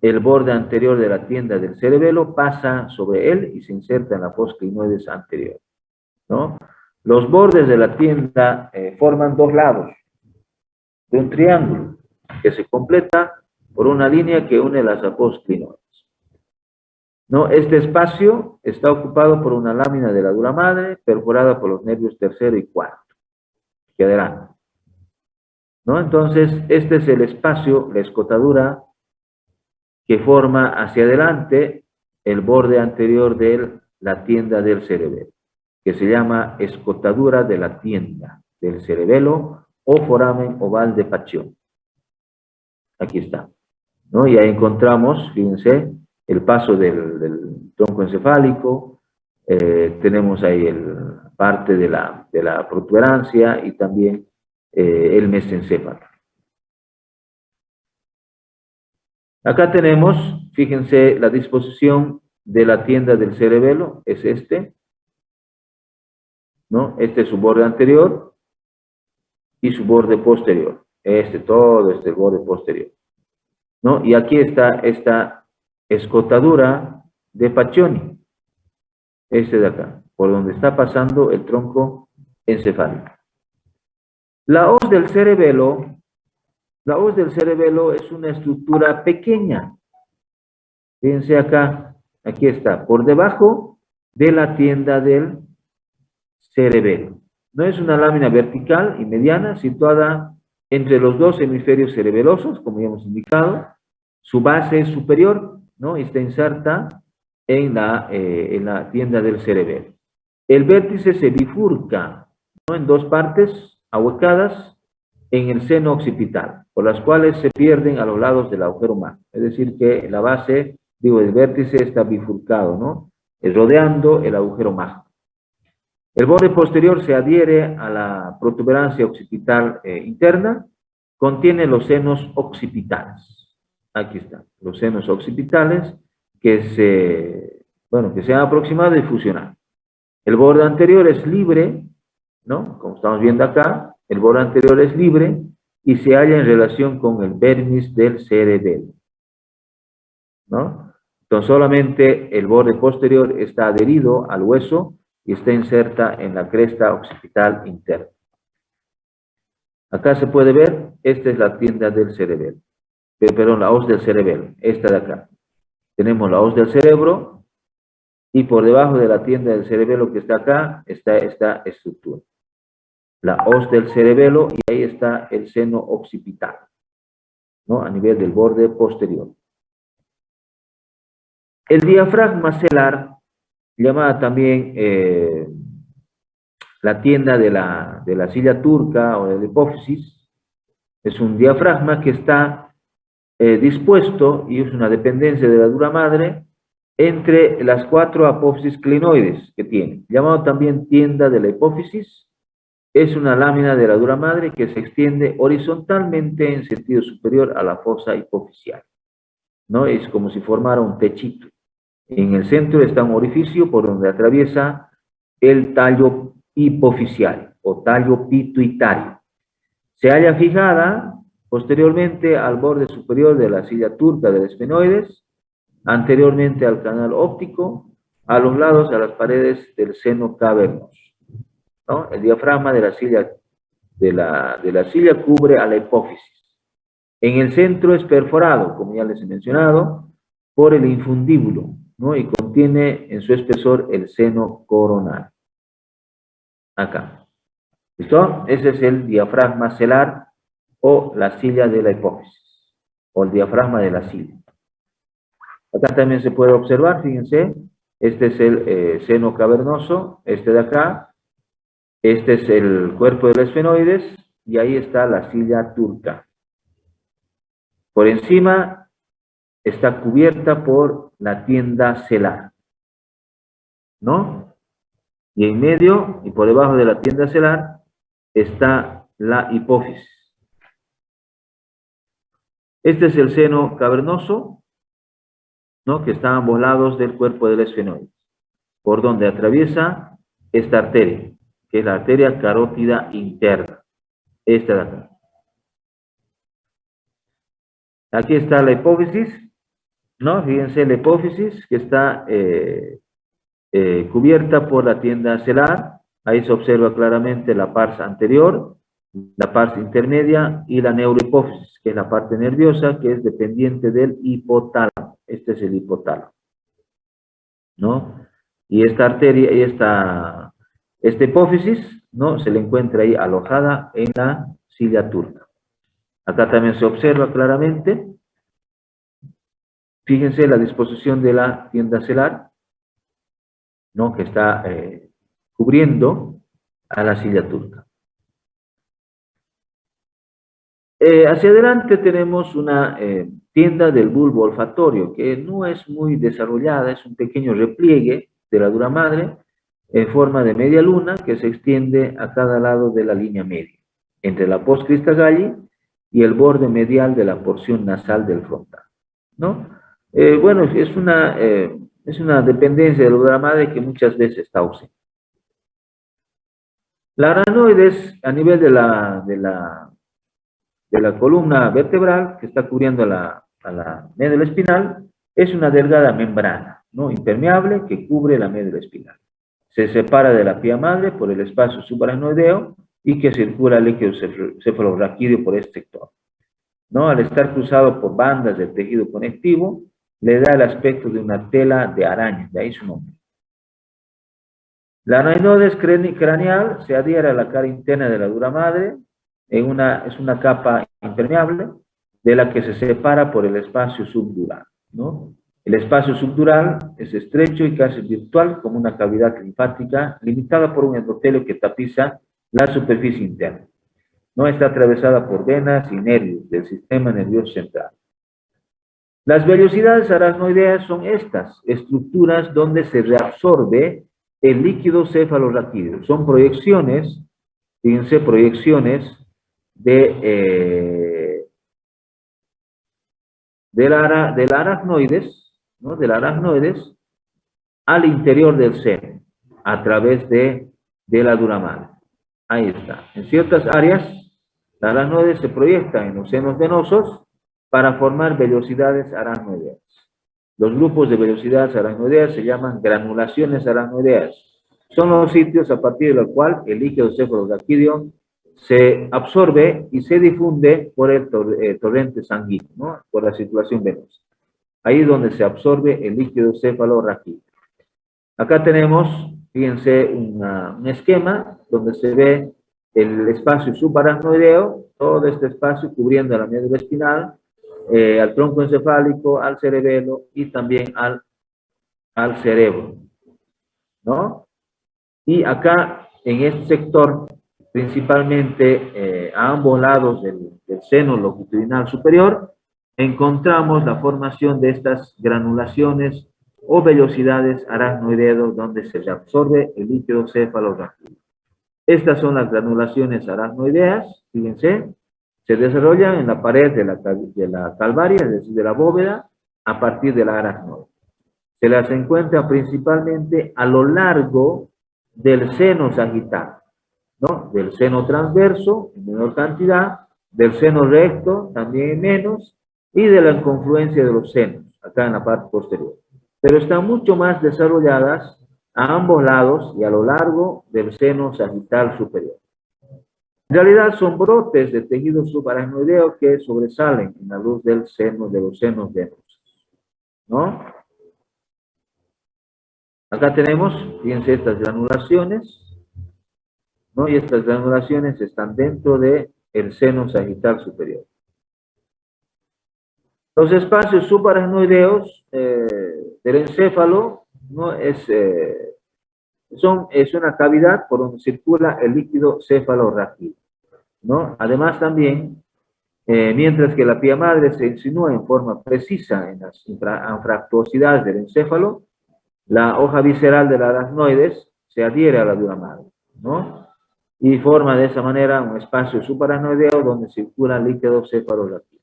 Speaker 1: el borde anterior de la tienda del cerebelo pasa sobre él y se inserta en la apófisis clinoides anterior, ¿no? Los bordes de la tienda forman dos lados de un triángulo que se completa por una línea que une las apófisis clinoides, ¿no? Este espacio está ocupado por una lámina de la dura madre perforada por los nervios tercero y cuarto, que adelante, ¿no? Entonces, este es el espacio, la escotadura, que forma hacia adelante el borde anterior de la tienda del cerebelo, que se llama escotadura de la tienda del cerebelo o foramen oval de Paccioni. Aquí está, ¿no? Y ahí encontramos, fíjense, el paso del tronco encefálico, tenemos ahí parte de la protuberancia y también el mesencéfalo. Acá tenemos, fíjense, la disposición de la tienda del cerebelo es este, ¿no? Este es su borde anterior y su borde posterior. Todo este borde posterior, ¿no? Y aquí está esta escotadura de Paccioni, de acá, por donde está pasando el tronco encefálico. La hoz del cerebelo es una estructura pequeña. Fíjense acá, aquí está, por debajo de la tienda del cerebelo. No es una lámina vertical y mediana situada entre los dos hemisferios cerebelosos, como ya hemos indicado. Su base es superior, ¿no? Y está inserta en la tienda del cerebelo. El vértice se bifurca, ¿no? En dos partes ahuecadas en el seno occipital, por las cuales se pierden a los lados del agujero magno. Es decir, que la base, el vértice está bifurcado, ¿no? Rodeando el agujero magno. El borde posterior se adhiere a la protuberancia occipital interna, contiene los senos occipitales. Aquí están, los senos occipitales que se han aproximado y fusionado. El borde anterior es libre, ¿no? Como estamos viendo acá, el borde anterior es libre y se halla en relación con el vermis del cerebelo, ¿no? Entonces solamente el borde posterior está adherido al hueso y está inserta en la cresta occipital interna. Acá se puede ver, esta es la tienda del cerebelo, perdón, la hoz del cerebelo, esta de acá. Tenemos la hoz del cerebro y por debajo de la tienda del cerebelo que está acá, está esta estructura. La hoz del cerebelo y ahí está el seno occipital, ¿no? A nivel del borde posterior. El diafragma celar, llamada también la tienda de la silla turca o de la hipófisis, es un diafragma que está dispuesto y es una dependencia de la dura madre entre las 4 apófisis clinoides que tiene, llamado también tienda de la hipófisis. Es una lámina de la dura madre que se extiende horizontalmente en sentido superior a la fosa hipofisial, ¿no? Es como si formara un techito. En el centro está un orificio por donde atraviesa el tallo hipofisial o tallo pituitario. Se halla fijada posteriormente al borde superior de la silla turca del esfenoides, anteriormente al canal óptico, a los lados a las paredes del seno cavernoso, ¿no? El diafragma de la silla cubre a la hipófisis. En el centro es perforado, como ya les he mencionado, por el infundíbulo, ¿no? Y contiene en su espesor el seno coronal. Acá. ¿Listo? Ese es el diafragma celar o la silla de la hipófisis, o el diafragma de la silla. Acá también se puede observar, fíjense, este es el seno cavernoso, este de acá. Este es el cuerpo del esfenoides y ahí está la silla turca. Por encima está cubierta por la tienda celar, ¿no? Y en medio y por debajo de la tienda celar está la hipófisis. Este es el seno cavernoso, ¿no? Que está a ambos lados del cuerpo del esfenoides, por donde atraviesa esta arteria, que es la arteria carótida interna, esta de acá. Aquí está la hipófisis, ¿no? Fíjense la hipófisis que está cubierta por la tienda celar. Ahí se observa claramente la pars anterior, la pars intermedia y la neurohipófisis, que es la parte nerviosa que es dependiente del hipotálamo. Este es el hipotálamo, ¿no? Y esta arteria y esta hipófisis, ¿no? Se le encuentra ahí alojada en la silla turca. Acá también se observa claramente, fíjense la disposición de la tienda celar, ¿no? Que está cubriendo a la silla turca. Hacia adelante tenemos una tienda del bulbo olfatorio, que no es muy desarrollada, es un pequeño repliegue de la dura madre, en forma de media luna, que se extiende a cada lado de la línea media, entre la post crista galli y el borde medial de la porción nasal del frontal, ¿no? Bueno, es una Es una dependencia de la dura madre que muchas veces está ausente. La aracnoides, a nivel de la columna vertebral que está cubriendo a la médula espinal, es una delgada membrana, ¿no? Impermeable que cubre la médula espinal. Se separa de la pía madre por el espacio subaracnoideo y que circula el líquido cefalorraquídeo por este sector, ¿no? Al estar cruzado por bandas del tejido conectivo, le da el aspecto de una tela de araña, de ahí su nombre. La aracnoides craneal se adhiere a la cara interna de la dura madre, es una capa impermeable de la que se separa por el espacio subdural, ¿no? El espacio subdural es estrecho y casi virtual, como una cavidad linfática limitada por un endotelio que tapiza la superficie interna. No está atravesada por venas y nervios del sistema nervioso central. Las vellosidades aracnoideas son estas estructuras donde se reabsorbe el líquido cefalorraquídeo. Son proyecciones, fíjense, proyecciones del aracnoides, ¿no? Del aracnoides al interior del seno, a través de la dura madre. Ahí está. En ciertas áreas, la aracnoides se proyecta en los senos venosos para formar vellosidades aracnoideas. Los grupos de vellosidades aracnoideas se llaman granulaciones aracnoideas. Son los sitios a partir del cual el líquido cefalorraquídeo se absorbe y se difunde por el torrente sanguíneo, ¿no? Por la circulación venosa. Ahí es donde se absorbe el líquido cefalorraquídeo. Acá tenemos, fíjense, un esquema donde se ve el espacio subaracnoideo, todo este espacio cubriendo la médula espinal, al tronco encefálico, al cerebelo y también al cerebro, ¿no? Y acá, en este sector, principalmente a ambos lados del seno longitudinal superior, encontramos la formación de estas granulaciones o vellosidades aracnoideas donde se reabsorbe el líquido cefalorraquídeo. Estas son las granulaciones aracnoideas, fíjense, se desarrollan en la pared de la calvaria, es decir, de la bóveda, a partir de la aracnoide. Se las encuentra principalmente a lo largo del seno sagital, ¿no? Del seno transverso, en menor cantidad, del seno recto, también en menos, y de la confluencia de los senos, acá en la parte posterior. Pero están mucho más desarrolladas a ambos lados y a lo largo del seno sagital superior. En realidad son brotes de tejido subaracnoideo que sobresalen en la luz del seno, de los senos venosos, ¿no? Acá tenemos, fíjense, estas granulaciones, ¿no? Y estas granulaciones están dentro del seno sagital superior. Los espacios subaracnoideos del encéfalo, ¿no? Es una cavidad por donde circula el líquido cefalorraquídeo, ¿no? Además también, mientras que la pía madre se insinúa en forma precisa en las anfractuosidades del encéfalo, la hoja visceral de la aracnoides se adhiere a la dura madre, ¿no? Y forma de esa manera un espacio subaracnoideo donde circula el líquido cefalorraquídeo.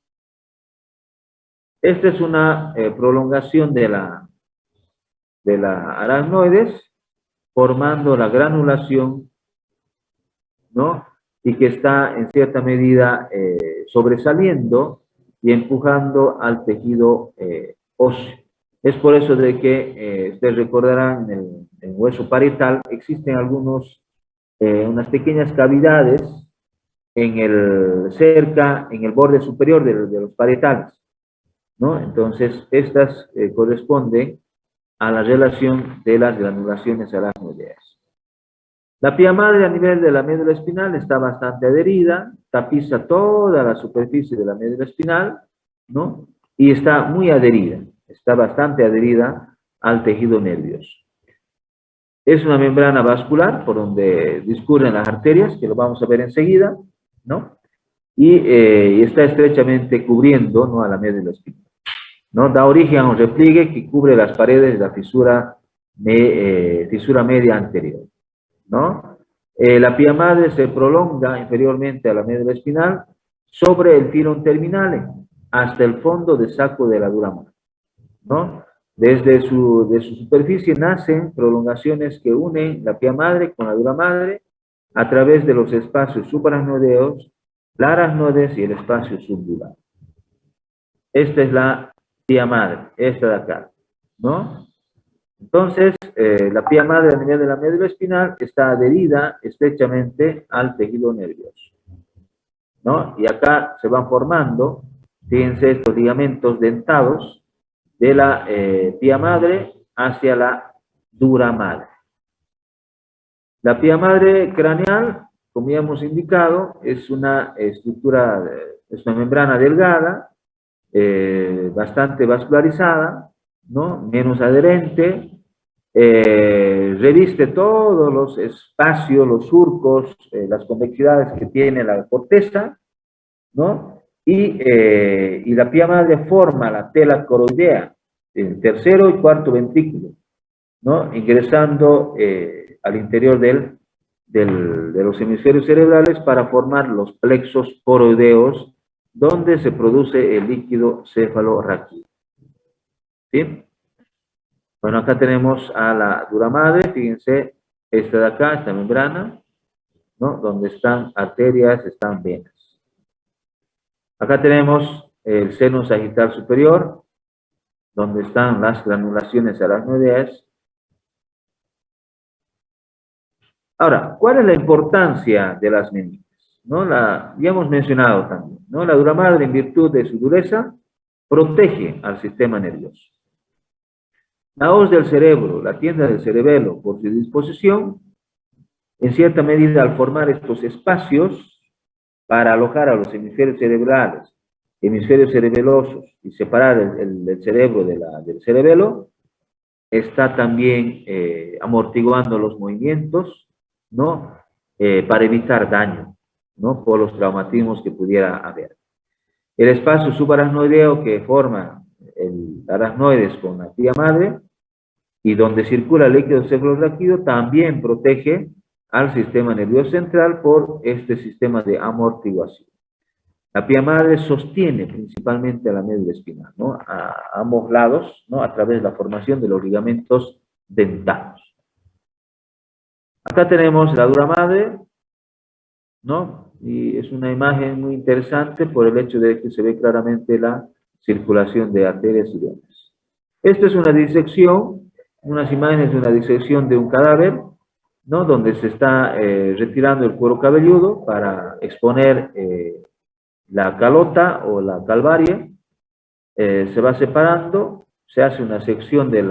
Speaker 1: Esta es una prolongación de la aracnoides, formando la granulación, ¿no? Y que está en cierta medida sobresaliendo y empujando al tejido óseo. Es por eso de que ustedes recordarán en el hueso parietal existen unas pequeñas cavidades en el borde superior de los parietales, ¿no? Entonces, estas corresponden a la relación de las granulaciones aracnoideas. La pía madre a nivel de la médula espinal está bastante adherida, tapiza toda la superficie de la médula espinal, ¿no? Y está muy adherida, está bastante adherida al tejido nervioso. Es una membrana vascular por donde discurren las arterias, que lo vamos a ver enseguida, ¿no? Y está estrechamente cubriendo, ¿no?, a la médula espinal, ¿no? Da origen a un repliegue que cubre las paredes de la fisura media anterior, ¿no? La pía madre se prolonga inferiormente a la médula espinal sobre el filum terminale hasta el fondo de saco de la dura madre, ¿no? de su superficie nacen prolongaciones que unen la pía madre con la dura madre a través de los espacios subaracnoideos, la aracnoides y el espacio subdural. Esta es la pía madre, esta de acá, ¿no? Entonces, la pía madre a nivel de la médula espinal está adherida estrechamente al tejido nervioso, ¿no? Y acá se van formando, fíjense, estos ligamentos dentados de la pía madre hacia la dura madre. La pía madre craneal, como ya hemos indicado, es una estructura, es una membrana delgada, bastante vascularizada, ¿no? Menos adherente, reviste todos los espacios, los surcos, las convexidades que tiene la corteza, ¿no? Y la pía madre forma la tela coroidea, el tercero y cuarto ventrículo, ¿no? Ingresando al interior de los hemisferios cerebrales para formar los plexos coroideos, donde se produce el líquido cefalorraquídeo. ¿Sí? Bueno, acá tenemos a la dura madre, fíjense, esta de acá, esta membrana, ¿no? Donde están arterias, están venas. Acá tenemos el seno sagital superior, donde están las granulaciones aracnoideas. Ahora, ¿cuál es la importancia de las meninges? ¿No? Ya hemos mencionado también, ¿no? La dura madre, en virtud de su dureza, protege al sistema nervioso. La hoz del cerebro, la tienda del cerebelo, por su disposición, en cierta medida, al formar estos espacios para alojar a los hemisferios cerebrales, hemisferios cerebelosos y separar el cerebro del cerebelo, está también amortiguando los movimientos, ¿no? Para evitar daño, ¿no? Por los traumatismos que pudiera haber. El espacio subaracnoideo que forma el aracnoides con la pía madre y donde circula el líquido cefalorraquídeo también protege al sistema nervioso central por este sistema de amortiguación. La pía madre sostiene principalmente a la médula espinal, ¿no? A ambos lados, ¿no? A través de la formación de los ligamentos dentados. Acá tenemos la dura madre, ¿no? Y es una imagen muy interesante por el hecho de que se ve claramente la circulación de arterias y venas. Esta es una disección, unas imágenes de una disección de un cadáver, ¿no? Donde se está retirando el cuero cabelludo para exponer la calota o la calvaria, se va separando, se hace una sección del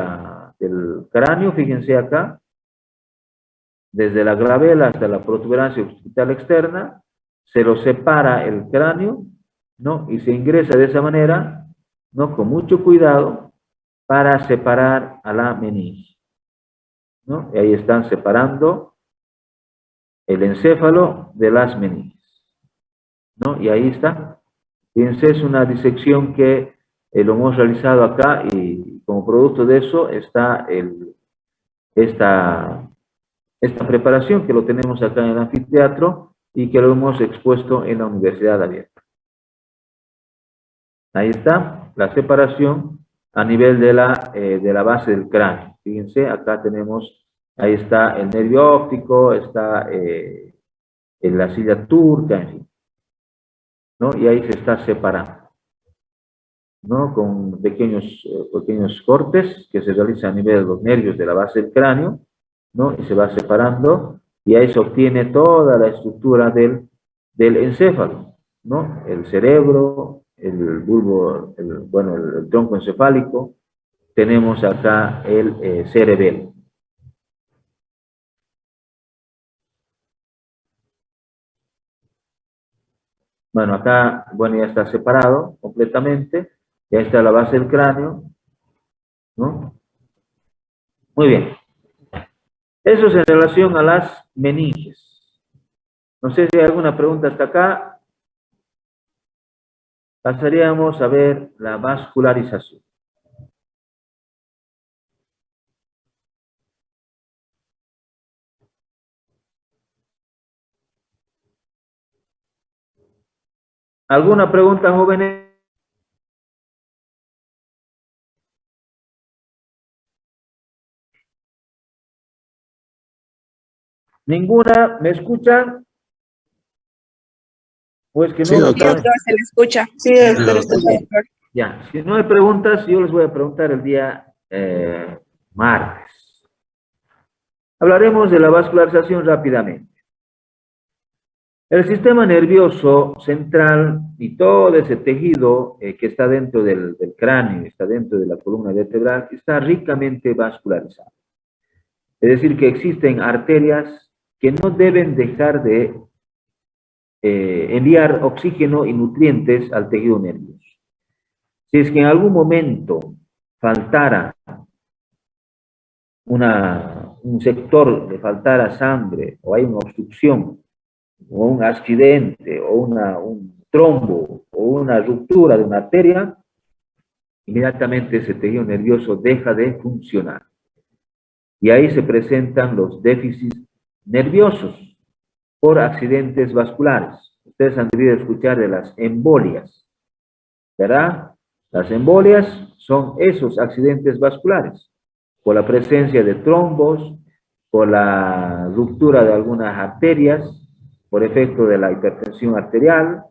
Speaker 1: cráneo, fíjense acá, desde la glabela hasta la protuberancia occipital externa, se lo separa el cráneo, ¿no? Y se ingresa de esa manera, ¿no? Con mucho cuidado para separar a la meninge, ¿no? Y ahí están separando el encéfalo de las meninges, ¿no? Y ahí está. Fíjense, es una disección que lo hemos realizado acá y como producto de eso está esta preparación que lo tenemos acá en el anfiteatro y que lo hemos expuesto en la Universidad Abierta. Ahí está la separación a nivel de la base del cráneo. Fíjense, acá tenemos, ahí está el nervio óptico, está en la silla turca, en fin, ¿no? Y ahí se está separando, ¿no? Con pequeños cortes que se realizan a nivel de los nervios de la base del cráneo, ¿no? Y se va separando y ahí se obtiene toda la estructura del encéfalo, ¿no? El cerebro, el bulbo, el tronco encefálico, tenemos acá el cerebelo. Bueno, acá, bueno, ya está separado completamente, ya está la base del cráneo, ¿no? Muy bien. Eso es en relación a las meninges. No sé si hay alguna pregunta hasta acá. Pasaríamos a ver la vascularización. ¿Alguna pregunta, jóvenes? ¿Ninguna? ¿Me escuchan? ¿O es que
Speaker 7: Sí,
Speaker 1: no?
Speaker 7: doctor.
Speaker 5: Doctor, se le escucha. Sí,
Speaker 3: Sí,
Speaker 5: doctor, está bien, doctor.
Speaker 1: Ya, si no hay preguntas, yo les voy a preguntar el día martes. Hablaremos de la vascularización rápidamente. El sistema nervioso central y todo ese tejido que está dentro del cráneo, está dentro de la columna vertebral, está ricamente vascularizado. Es decir, que existen arterias que no deben dejar de enviar oxígeno y nutrientes al tejido nervioso. Si es que en algún momento faltara un sector, le faltara sangre, o hay una obstrucción, o un accidente, o un trombo, o una ruptura de una arteria, inmediatamente ese tejido nervioso deja de funcionar. Y ahí se presentan los déficits nerviosos por accidentes vasculares. Ustedes han debido escuchar de las embolias, ¿verdad? Las embolias son esos accidentes vasculares, por la presencia de trombos, por la ruptura de algunas arterias, por efecto de la hipertensión arterial.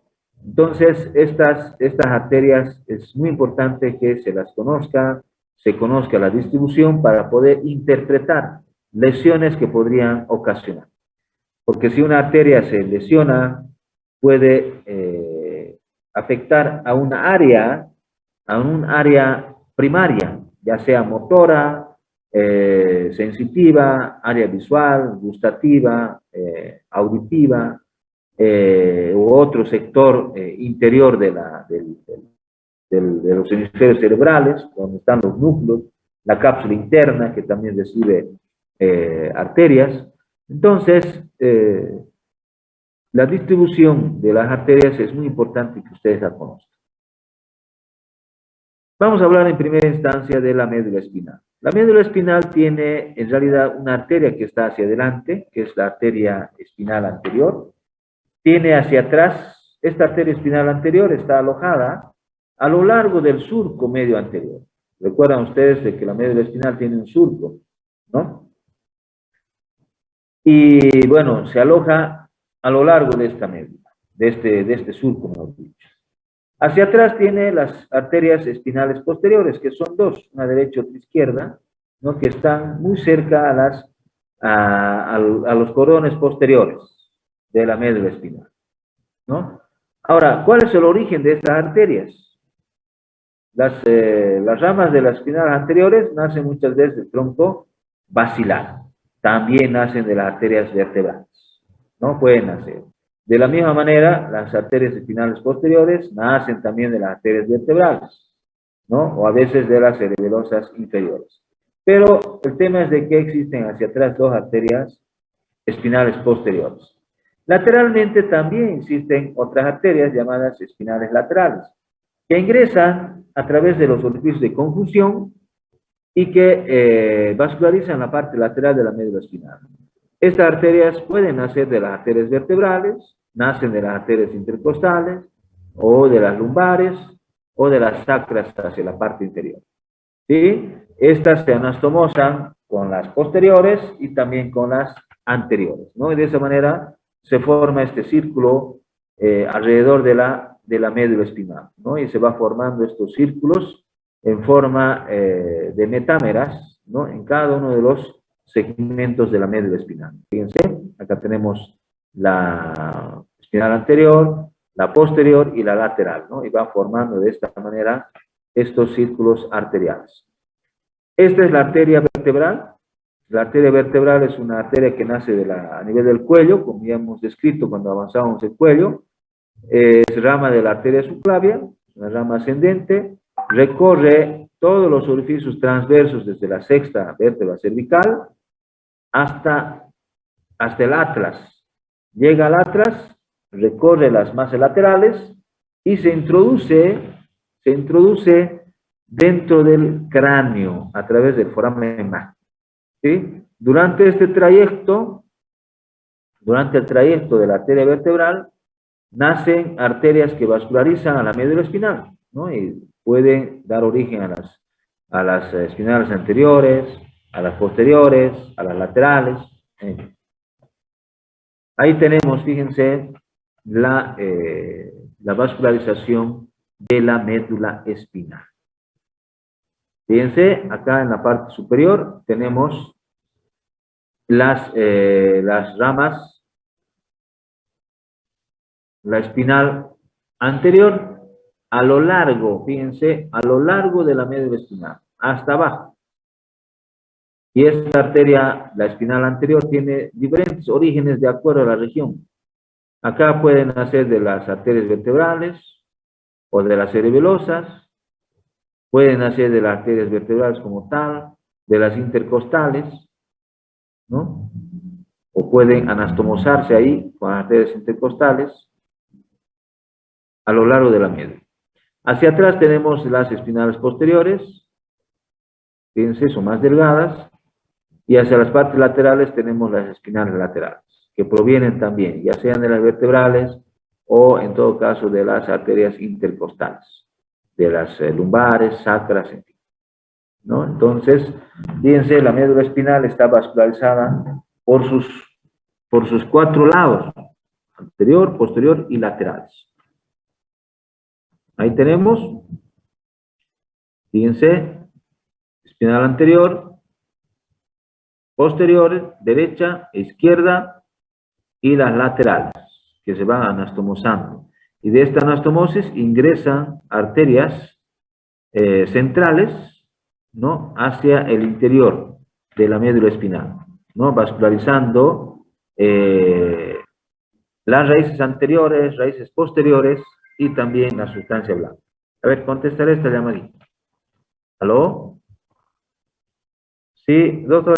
Speaker 1: Entonces, estas arterias es muy importante que se las conozca, se conozca la distribución para poder interpretar lesiones que podrían ocasionar. Porque si una arteria se lesiona, puede afectar a un área primaria, ya sea motora, sensitiva, área visual, gustativa, auditiva, u otro sector interior de los hemisferios cerebrales, donde están los núcleos, la cápsula interna, que también recibe arterias. Entonces, la distribución de las arterias es muy importante que ustedes la conozcan. Vamos a hablar en primera instancia de la médula espinal. La médula espinal tiene en realidad una arteria que está hacia adelante, que es la arteria espinal anterior. Tiene hacia atrás, esta arteria espinal anterior está alojada a lo largo del surco medio anterior. Recuerdan ustedes de que la médula espinal tiene un surco, ¿no? Y bueno, se aloja a lo largo de esta médula, de este surco, mejor dicho. Hacia atrás tiene las arterias espinales posteriores, que son dos, una derecha y otra izquierda, ¿no? Que están muy cerca a los cordones posteriores de la médula espinal, ¿no? Ahora, ¿cuál es el origen de estas arterias? Las ramas de las espinales anteriores nacen muchas veces del tronco basilar, también nacen de las arterias vertebrales, ¿no? Pueden nacer. De la misma manera, las arterias espinales posteriores nacen también de las arterias vertebrales, ¿no? O a veces de las cerebelosas inferiores. Pero el tema es de que existen hacia atrás dos arterias espinales posteriores. Lateralmente también existen otras arterias llamadas espinales laterales, que ingresan a través de los orificios de confusión y que vascularizan la parte lateral de la médula espinal. Estas arterias pueden nacer de las arterias vertebrales, nacen de las arterias intercostales, o de las lumbares, o de las sacras hacia la parte inferior. ¿Sí? Estas se anastomosan con las posteriores y también con las anteriores, ¿no? Y de esa manera se forma este círculo alrededor de la médula espinal, ¿no? Y se va formando estos círculos en forma de metámeras, ¿no? En cada uno de los segmentos de la médula espinal. Fíjense, acá tenemos la espinal anterior, la posterior y la lateral, ¿no? Y van formando de esta manera estos círculos arteriales. Esta es la arteria vertebral. La arteria vertebral es una arteria que nace a nivel del cuello, como ya hemos descrito cuando avanzamos el cuello. Es rama de la arteria subclavia, una rama ascendente, recorre todos los orificios transversos desde la sexta vértebra cervical hasta el atlas. Llega al atlas, recorre las masas laterales y se introduce dentro del cráneo a través del foramen magno, ¿sí? Durante el trayecto de la arteria vertebral, nacen arterias que vascularizan a la médula espinal, ¿no? Y pueden dar origen a las espinales anteriores, a las posteriores, a las laterales. Ahí tenemos, fíjense, la vascularización de la médula espinal. Fíjense, acá en la parte superior tenemos las ramas, la espinal anterior, a lo largo, fíjense, a lo largo de la médula espinal, hasta abajo. Y esta arteria, la espinal anterior, tiene diferentes orígenes de acuerdo a la región. Acá pueden nacer de las arterias vertebrales o de las cerebelosas, pueden nacer de las arterias vertebrales como tal, de las intercostales, ¿no? O pueden anastomosarse ahí con arterias intercostales a lo largo de la médula. Hacia atrás tenemos las espinales posteriores, fíjense, son más delgadas, y hacia las partes laterales tenemos las espinales laterales, que provienen también, ya sean de las vertebrales o en todo caso de las arterias intercostales, de las lumbares, sacras, en fin, ¿no? Entonces, fíjense, la médula espinal está vascularizada por sus cuatro lados, anterior, posterior y laterales. Ahí tenemos, fíjense, espinal anterior, posterior, derecha, izquierda y las laterales, que se van anastomosando. Y de esta anastomosis ingresan arterias centrales, ¿no?, hacia el interior de la médula espinal, ¿no?, vascularizando las raíces anteriores, raíces posteriores y también la sustancia blanca. A ver, contestar esta llamadita. ¿Aló? Sí, doctor.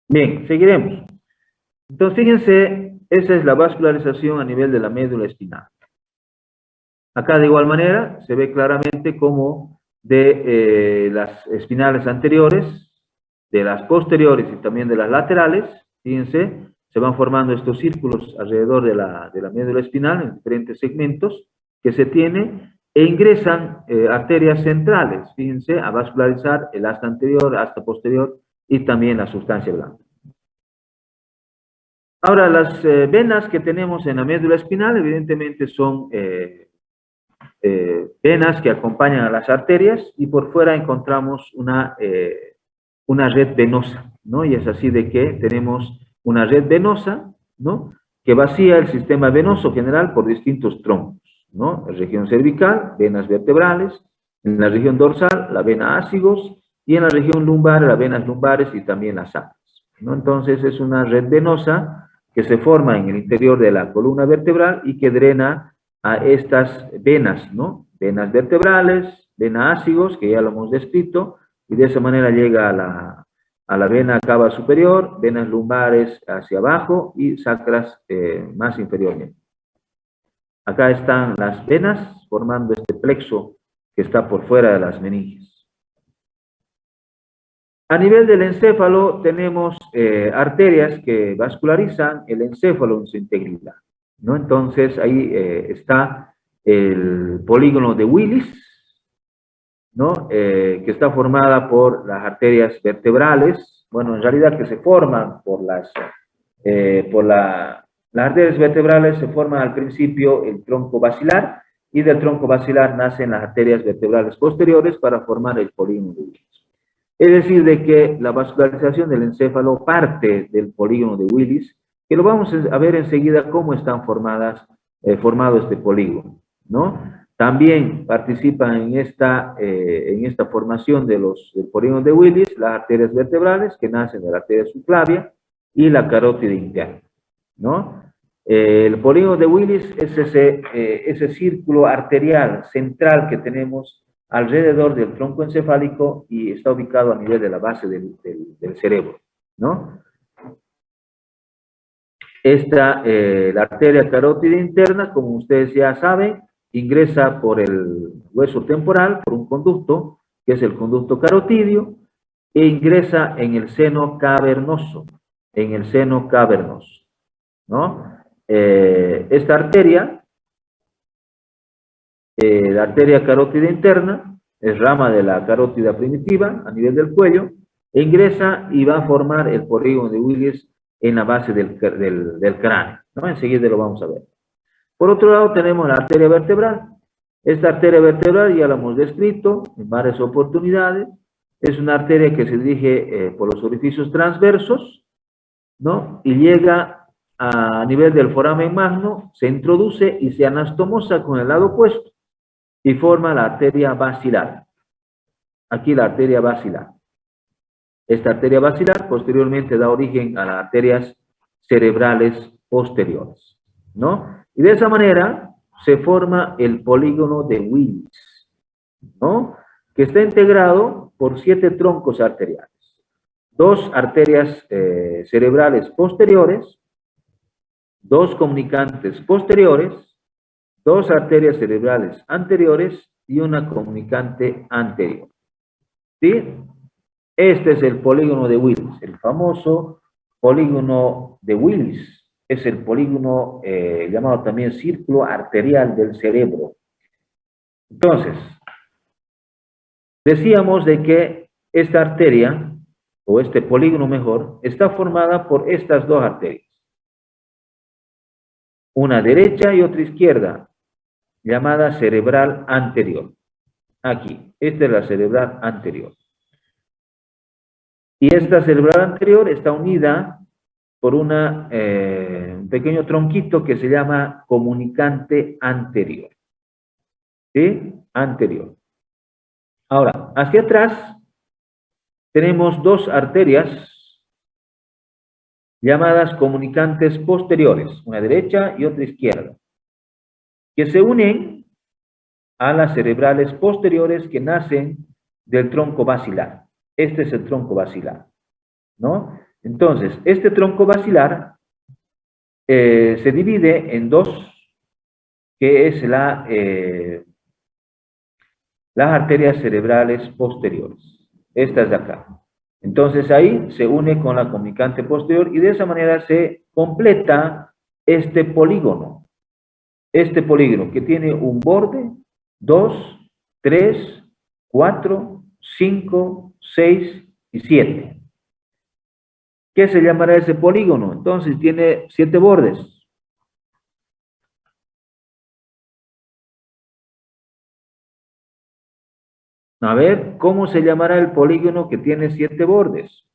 Speaker 1: Bien, seguiremos. Entonces, fíjense, esa es la vascularización a nivel de la médula espinal. Acá, de igual manera, se ve claramente cómo de las espinales anteriores, de las posteriores y también de las laterales, fíjense, se van formando estos círculos alrededor de la médula espinal en diferentes segmentos que se tiene e ingresan arterias centrales, fíjense, a vascularizar el asta anterior, asta posterior y también la sustancia blanca. Ahora, las venas que tenemos en la médula espinal, evidentemente son venas que acompañan a las arterias y por fuera encontramos una red venosa, ¿no? Y es así de que tenemos una red venosa, ¿no?, que vacía el sistema venoso general por distintos troncos, ¿no? En la región cervical, venas vertebrales; en la región dorsal, la vena ácigos; y en la región lumbar, las venas lumbares y también las sacras, ¿no? Entonces, es una red venosa que se forma en el interior de la columna vertebral y que drena a estas venas, ¿no? Venas vertebrales, venas ácigos, que ya lo hemos descrito, y de esa manera llega a la vena cava superior, venas lumbares hacia abajo y sacras más inferiormente. Acá están las venas formando este plexo que está por fuera de las meninges. A nivel del encéfalo tenemos arterias que vascularizan el encéfalo en su integridad, ¿no? Entonces ahí está el polígono de Willis, ¿no? Que está formada por las arterias vertebrales, bueno, en realidad que se forman por las por las arterias vertebrales se forma al principio el tronco basilar, y del tronco basilar nacen las arterias vertebrales posteriores para formar el polígono de Willis. Es decir, de que la vascularización del encéfalo parte del polígono de Willis, que lo vamos a ver enseguida cómo están formado este polígono, ¿no? También participan en esta formación del polígono de Willis las arterias vertebrales que nacen de la arteria subclavia y la carótida interna, ¿no? El polígono de Willis es ese círculo arterial central que tenemos alrededor del tronco encefálico y está ubicado a nivel de la base del cerebro, ¿no? La arteria carótida interna, como ustedes ya saben, ingresa por el hueso temporal, por un conducto, que es el conducto carotidio, e ingresa en el seno cavernoso, ¿no? Esta arteria, la arteria carótida interna, es rama de la carótida primitiva a nivel del cuello, e ingresa y va a formar el polígono de Willis en la base del cráneo, ¿no? Enseguida lo vamos a ver. Por otro lado tenemos la arteria vertebral. Esta arteria vertebral ya la hemos descrito en varias oportunidades. Es una arteria que se dirige por los orificios transversos, ¿no? Y llega a nivel del foramen magno, se introduce y se anastomosa con el lado opuesto y forma la arteria basilar. Aquí la arteria basilar. Esta arteria basilar posteriormente da origen a las arterias cerebrales posteriores, ¿no? Y de esa manera se forma el polígono de Willis, ¿no? Que está integrado por 7 troncos arteriales. 2 arterias cerebrales posteriores, 2 comunicantes posteriores, 2 arterias cerebrales anteriores y una comunicante anterior. ¿Sí? Este es el polígono de Willis, el famoso polígono de Willis. Es el polígono llamado también círculo arterial del cerebro. Entonces, decíamos de que esta arteria, o este polígono mejor, está formada por estas 2 arterias. Una derecha y otra izquierda, llamada cerebral anterior. Aquí, esta es la cerebral anterior. Y esta cerebral anterior está unida por un pequeño tronquito que se llama comunicante anterior. ¿Sí? Anterior. Ahora, hacia atrás tenemos 2 arterias llamadas comunicantes posteriores, una derecha y otra izquierda, que se unen a las cerebrales posteriores que nacen del tronco basilar. Este es el tronco basilar, ¿no? Entonces, este tronco basilar se divide en 2, que es las arterias cerebrales posteriores, estas de acá. Entonces ahí se une con la comunicante posterior y de esa manera se completa este polígono que tiene un borde, 2, 3, 4, 5, 6 y 7. ¿Qué se llamará ese polígono? Entonces tiene 7 bordes. A ver, ¿cómo se llamará el polígono que tiene 7 bordes?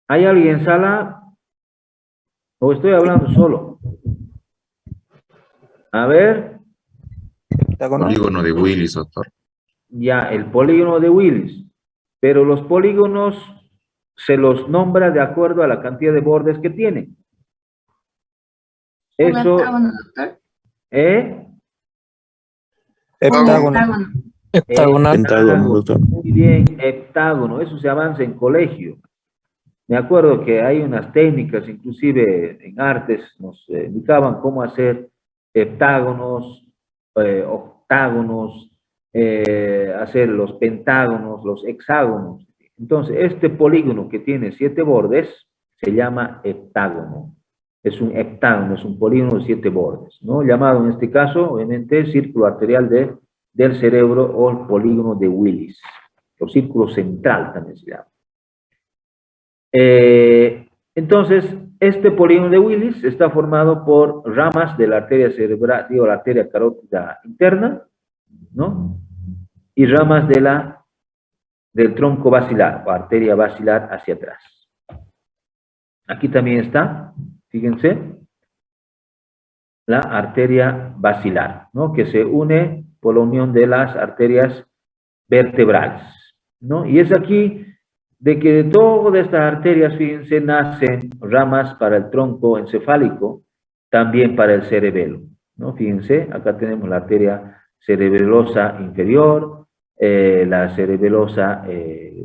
Speaker 1: ¿Hay alguien en sala? ¿O estoy hablando solo? A ver.
Speaker 3: Polígono de Willis, doctor.
Speaker 1: Ya, el polígono de Willis. Pero los polígonos se los nombra de acuerdo a la cantidad de bordes que tienen. Eso.
Speaker 7: Heptágono, doctor.
Speaker 4: Heptágono.
Speaker 1: Heptágono, doctor. Muy bien, heptágono. Eso se avanza en colegio. Me acuerdo que hay unas técnicas, inclusive en artes, nos indicaban cómo hacer heptágonos, octágonos, hacer los pentágonos, los hexágonos. Entonces, este polígono que tiene 7 bordes se llama heptágono. Es un heptágono, es un polígono de 7 bordes, ¿no? Llamado en este caso, obviamente, círculo arterial del cerebro o el polígono de Willis. o círculo central también se llama. Entonces, este polígono de Willis está formado por ramas de la arteria cerebral, digo, la arteria carótida interna, ¿no? Y ramas del tronco basilar, o arteria basilar hacia atrás. Aquí también está, fíjense, la arteria basilar, ¿no? Que se une por la unión de las arterias vertebrales, ¿no? Y es aquí de que de todas estas arterias, fíjense, nacen ramas para el tronco encefálico, también para el cerebelo, ¿no? Fíjense, acá tenemos la arteria cerebelosa inferior, la cerebelosa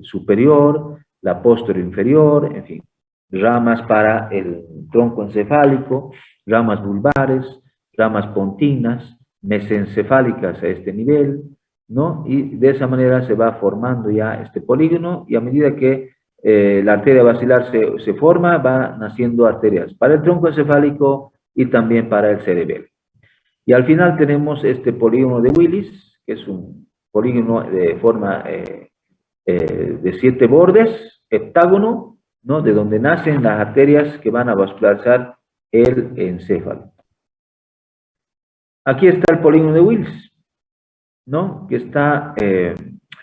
Speaker 1: superior, la posterior inferior, en fin, ramas para el tronco encefálico, ramas vulvares, ramas pontinas, mesencefálicas a este nivel, ¿no? Y de esa manera se va formando ya este polígono, y a medida que la arteria basilar se forma, va naciendo arterias para el tronco encefálico y también para el cerebelo. Y al final tenemos este polígono de Willis, que es un polígono de forma de 7 bordes, heptágono, ¿no? De donde nacen las arterias que van a vascularizar el encéfalo. Aquí está el polígono de Willis, ¿no? Que está,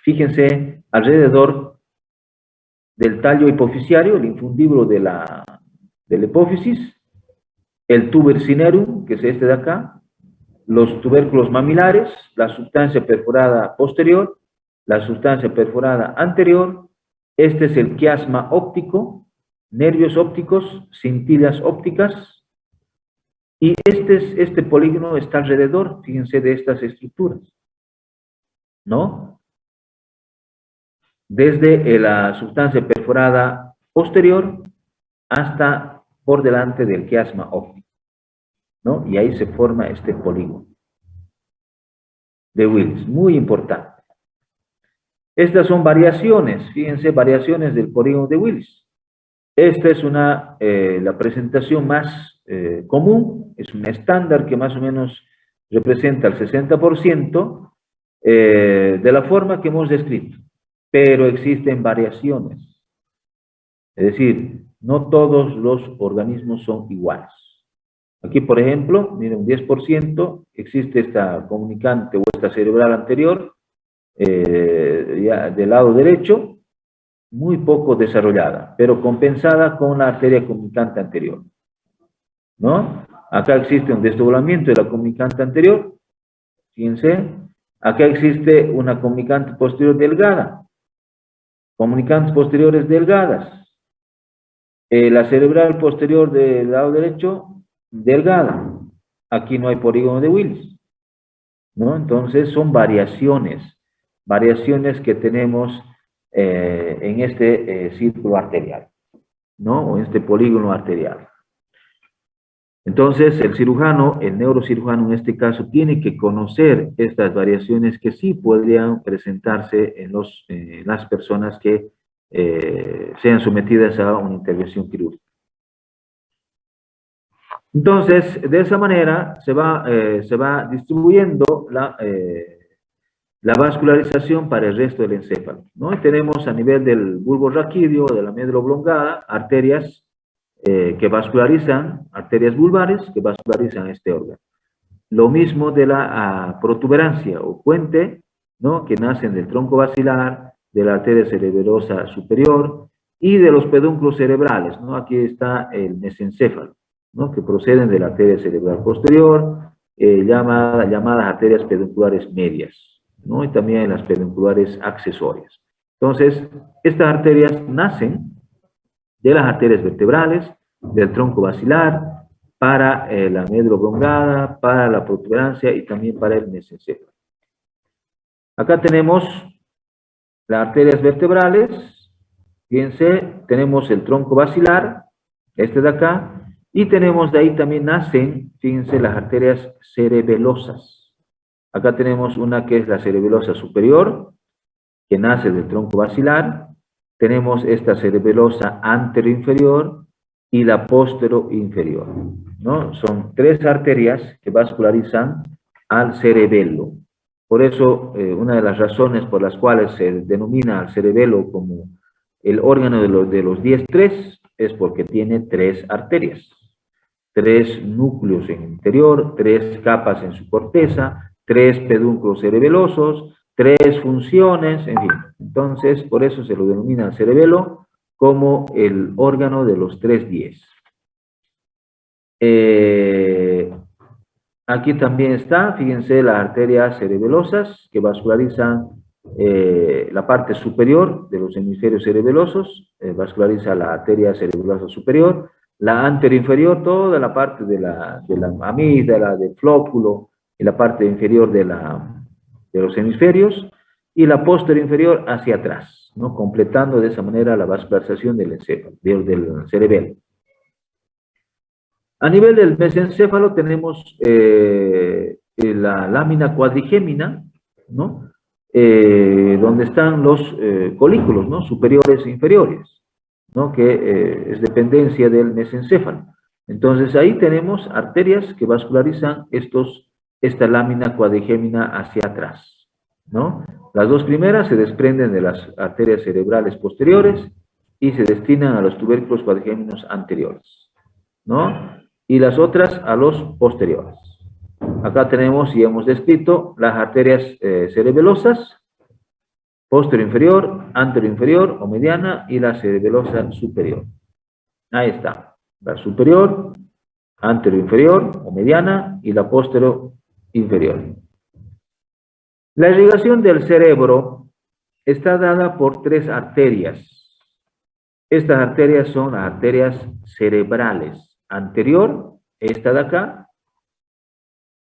Speaker 1: fíjense, alrededor del tallo hipoficiario, el infundíbulo de la hipófisis, el tuber cinerum, que es este de acá, los tubérculos mamilares, la sustancia perforada posterior, la sustancia perforada anterior. Este es el quiasma óptico, nervios ópticos, cintillas ópticas, y este polígono está alrededor, fíjense, de estas estructuras, ¿no? Desde la sustancia perforada posterior hasta por delante del quiasma óptico, ¿no? Y ahí se forma este polígono de Willis, muy importante. Estas son variaciones, fíjense, variaciones del polígono de Willis. Esta es la presentación más común, es un estándar que más o menos representa el 60% de la forma que hemos descrito, pero existen variaciones. Es decir, no todos los organismos son iguales. Aquí, por ejemplo, miren, un 10% existe esta comunicante o esta cerebral anterior, ya del lado derecho, muy poco desarrollada, pero compensada con la arteria comunicante anterior, ¿no? Acá existe un desdoblamiento de la comunicante anterior, fíjense, acá existe una comunicante posterior delgada, comunicantes posteriores delgadas, la cerebral posterior del lado derecho, delgada, aquí no hay polígono de Willis, ¿no? Entonces son variaciones que tenemos en este círculo arterial, ¿no? O en este polígono arterial. Entonces, el cirujano, el neurocirujano en este caso, tiene que conocer estas variaciones que sí podrían presentarse en las personas que sean sometidas a una intervención quirúrgica. Entonces, de esa manera se va distribuyendo la vascularización para el resto del encéfalo, ¿no? Y tenemos a nivel del bulbo raquídeo, de la médula oblongada, arterias que vascularizan, arterias vulvares que vascularizan este órgano. Lo mismo de la protuberancia o puente, ¿no? Que nacen del tronco basilar, de la arteria cerebelosa superior y de los pedúnculos cerebrales, ¿no? Aquí está el mesencéfalo, ¿no? Que proceden de la arteria cerebral posterior, llamadas arterias pedunculares medias, ¿no? Y también las pedunculares accesorias. Entonces, estas arterias nacen de las arterias vertebrales, del tronco basilar, para la médula oblongada, para la protuberancia y también para el mesencéfalo. Acá tenemos las arterias vertebrales, fíjense, tenemos el tronco basilar, este de acá, y tenemos de ahí también nacen, fíjense, las arterias cerebelosas. Acá tenemos una que es la cerebelosa superior, que nace del tronco basilar. Tenemos esta cerebelosa anteroinferior y la posteroinferior, ¿no? Son 3 arterias que vascularizan al cerebelo, Por eso, una de las razones por las cuales se denomina al cerebelo como el órgano de los 10-3 es porque tiene 3 arterias, 3 núcleos en el interior, 3 capas en su corteza, 3 pedúnculos cerebelosos, 3 funciones, en fin. Entonces, por eso se lo denomina al cerebelo como el órgano de los 3-10. Aquí también está, fíjense, las arterias cerebelosas que vascularizan la parte superior de los hemisferios cerebelosos, vasculariza la arteria cerebelosa superior, la anteroinferior, toda la parte de la amígdala, del flóculo, y la parte inferior de los hemisferios, y la posterior hacia atrás, ¿no? Completando de esa manera la vascularización del encéfalo, del cerebelo. A nivel del mesencéfalo tenemos la lámina cuadrigémina, ¿no? Donde están los colículos, ¿no? Superiores e inferiores, ¿no? Que es dependencia del mesencéfalo. Entonces ahí tenemos arterias que vascularizan esta lámina cuadrigémina hacia atrás, ¿no? Las dos primeras se desprenden de las arterias cerebrales posteriores y se destinan a los tubérculos cuadrigéminos anteriores, ¿no? Y las otras a los posteriores. Acá tenemos y hemos descrito las arterias cerebelosas, posterior inferior, anterior inferior o mediana, y la cerebelosa superior. Ahí está, la superior, anterior inferior o mediana, y la posterior inferior. La irrigación del cerebro está dada por 3 arterias. Estas arterias son las arterias cerebrales. Anterior, esta de acá,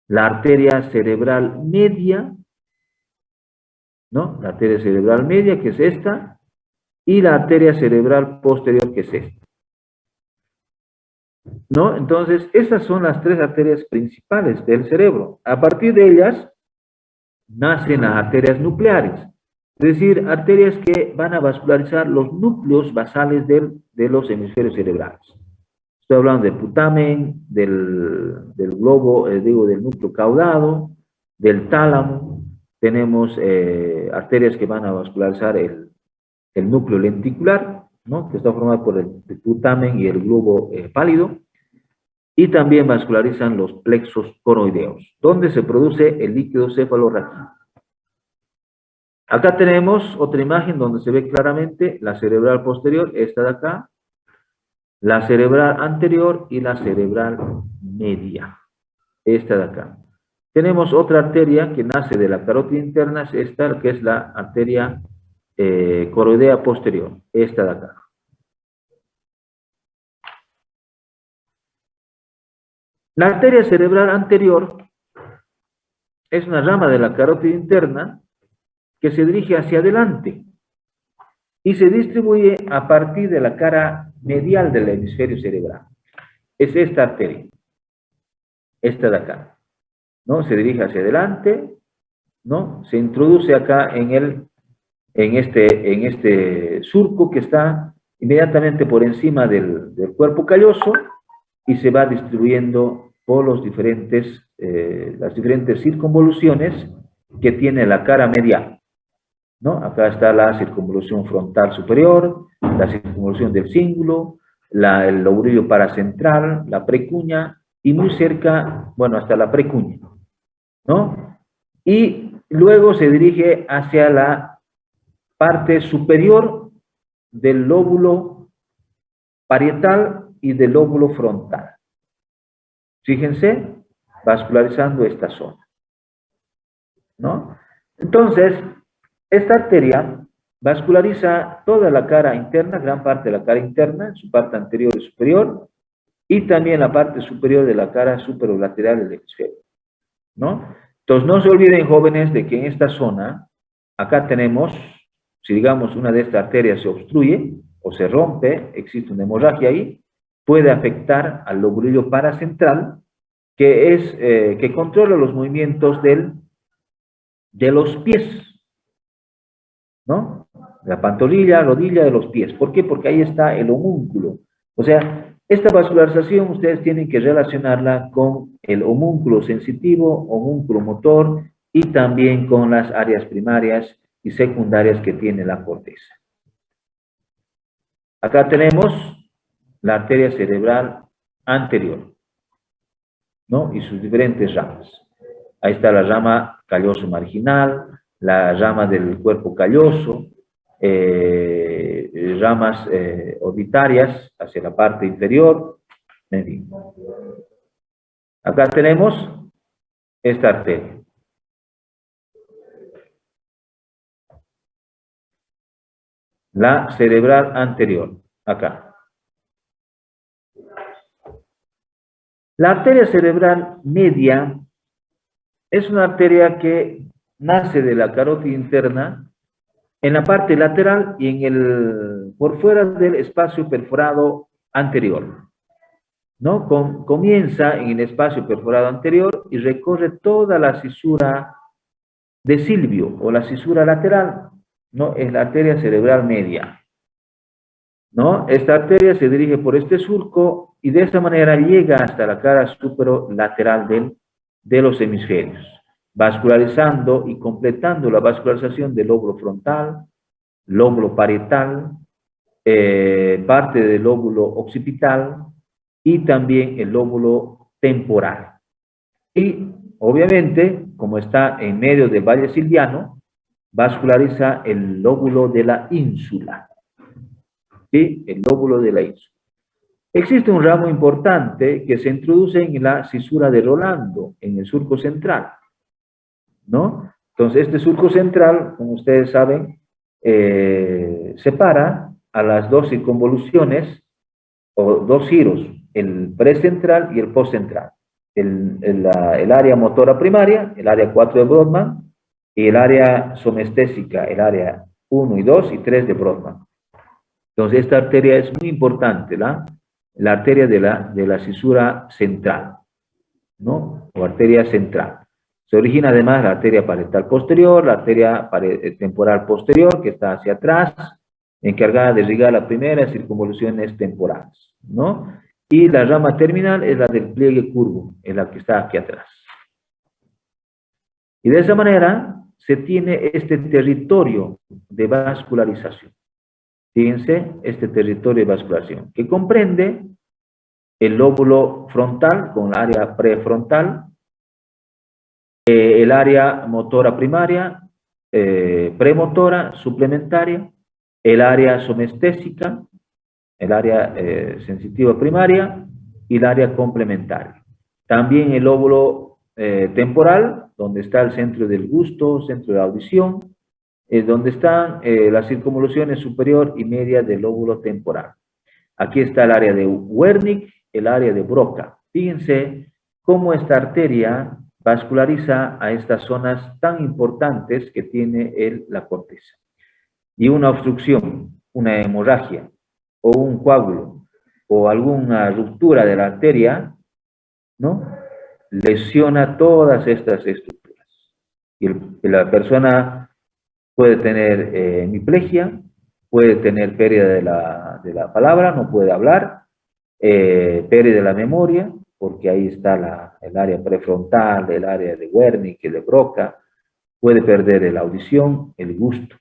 Speaker 1: la arteria cerebral media, ¿no? La arteria cerebral media, que es esta, y la arteria cerebral posterior, que es esta, ¿no? Entonces, esas son las 3 arterias principales del cerebro. A partir de ellas, nacen las arterias nucleares, es decir, arterias que van a vascularizar los núcleos basales de los hemisferios cerebrales. Estoy hablando del putamen, del globo, del núcleo caudado, del tálamo. Tenemos arterias que van a vascularizar el núcleo lenticular, ¿no? Que está formado por el putamen y el globo pálido. Y también vascularizan los plexos coroideos, donde se produce el líquido cefalorraquídeo. Acá tenemos otra imagen donde se ve claramente la cerebral posterior, esta de acá, la cerebral anterior y la cerebral media, esta de acá. Tenemos otra arteria que nace de la carótida interna, es esta, que es la arteria coroidea posterior, esta de acá. La arteria cerebral anterior es una rama de la carótida interna que se dirige hacia adelante y se distribuye a partir de la cara medial del hemisferio cerebral. Es esta arteria, esta de acá, ¿no? Se dirige hacia adelante, ¿no? Se introduce acá en este surco que está inmediatamente por encima del cuerpo calloso y se va distribuyendo por las diferentes circunvoluciones que tiene la cara medial, ¿no? Acá está la circunvolución frontal superior, la circunvolución del cíngulo, el lobulillo paracentral, la precuña y muy cerca, bueno, hasta la precuña, ¿no? Y luego se dirige hacia la parte superior del lóbulo parietal y del lóbulo frontal. Fíjense, vascularizando esta zona, ¿no? Entonces, esta arteria vasculariza toda la cara interna, gran parte de la cara interna, en su parte anterior y superior, y también la parte superior de la cara superolateral del hemisferio, ¿no? Entonces, no se olviden, jóvenes, de que en esta zona, acá tenemos, si digamos una de estas arterias se obstruye o se rompe, existe una hemorragia ahí, puede afectar al lobulillo paracentral, que controla los movimientos de los pies, ¿no? La pantorrilla, rodilla de los pies. ¿Por qué? Porque ahí está el homúnculo. O sea, esta vascularización ustedes tienen que relacionarla con el homúnculo sensitivo, homúnculo motor y también con las áreas primarias y secundarias que tiene la corteza. Acá tenemos la arteria cerebral anterior, ¿no? Y sus diferentes ramas. Ahí está la rama calloso marginal, la rama del cuerpo calloso, ramas orbitarias hacia la parte inferior, en fin. Acá tenemos esta arteria. La cerebral anterior, acá. La arteria cerebral media es una arteria que nace de la carótida interna en la parte lateral y por fuera del espacio perforado anterior, ¿no? Comienza en el espacio perforado anterior y recorre toda la cisura de Silvio o la cisura lateral, ¿no? Es la arteria cerebral media, ¿no? Esta arteria se dirige por este surco y de esta manera llega hasta la cara superolateral de los hemisferios, vascularizando y completando la vascularización del lóbulo frontal, lóbulo parietal, parte del lóbulo occipital y también el lóbulo temporal. Y obviamente, como está en medio del valle silviano, vasculariza el lóbulo de la ínsula. ¿Sí? El lóbulo de la ínsula. Existe un ramo importante que se introduce en la cisura de Rolando, en el surco central, ¿no? Entonces, este surco central, como ustedes saben, separa a las dos circunvoluciones o dos giros, el precentral y el postcentral. El área motora primaria, el área 4 de Brodmann, y el área somestésica, el área 1 y 2 y 3 de Brodmann. Entonces, esta arteria es muy importante, la arteria de la cisura central, ¿no? O arteria central. Se origina además la arteria parietal posterior, la arteria temporal posterior, que está hacia atrás, encargada de irrigar las primeras circunvoluciones temporales, ¿no? Y la rama terminal es la del pliegue curvo, es la que está aquí atrás. Y de esa manera se tiene este territorio de vascularización. Fíjense, este territorio de vascularización, que comprende el lóbulo frontal con el área prefrontal, el área motora primaria, premotora, suplementaria, el área somestésica, el área sensitiva primaria y el área complementaria. También el lóbulo temporal, donde está el centro del gusto, centro de la audición, donde están las circunvoluciones superior y media del lóbulo temporal. Aquí está el área de Wernicke, el área de Broca. Fíjense cómo esta arteria vasculariza a estas zonas tan importantes que tiene la corteza. Y una obstrucción, una hemorragia, o un coágulo, o alguna ruptura de la arteria, ¿no? Lesiona todas estas estructuras. Y la persona puede tener hemiplegia, puede tener pérdida de la palabra, no puede hablar, pérdida de la memoria, porque ahí está el área prefrontal, el área de Wernicke, de Broca, puede perder la audición, el gusto,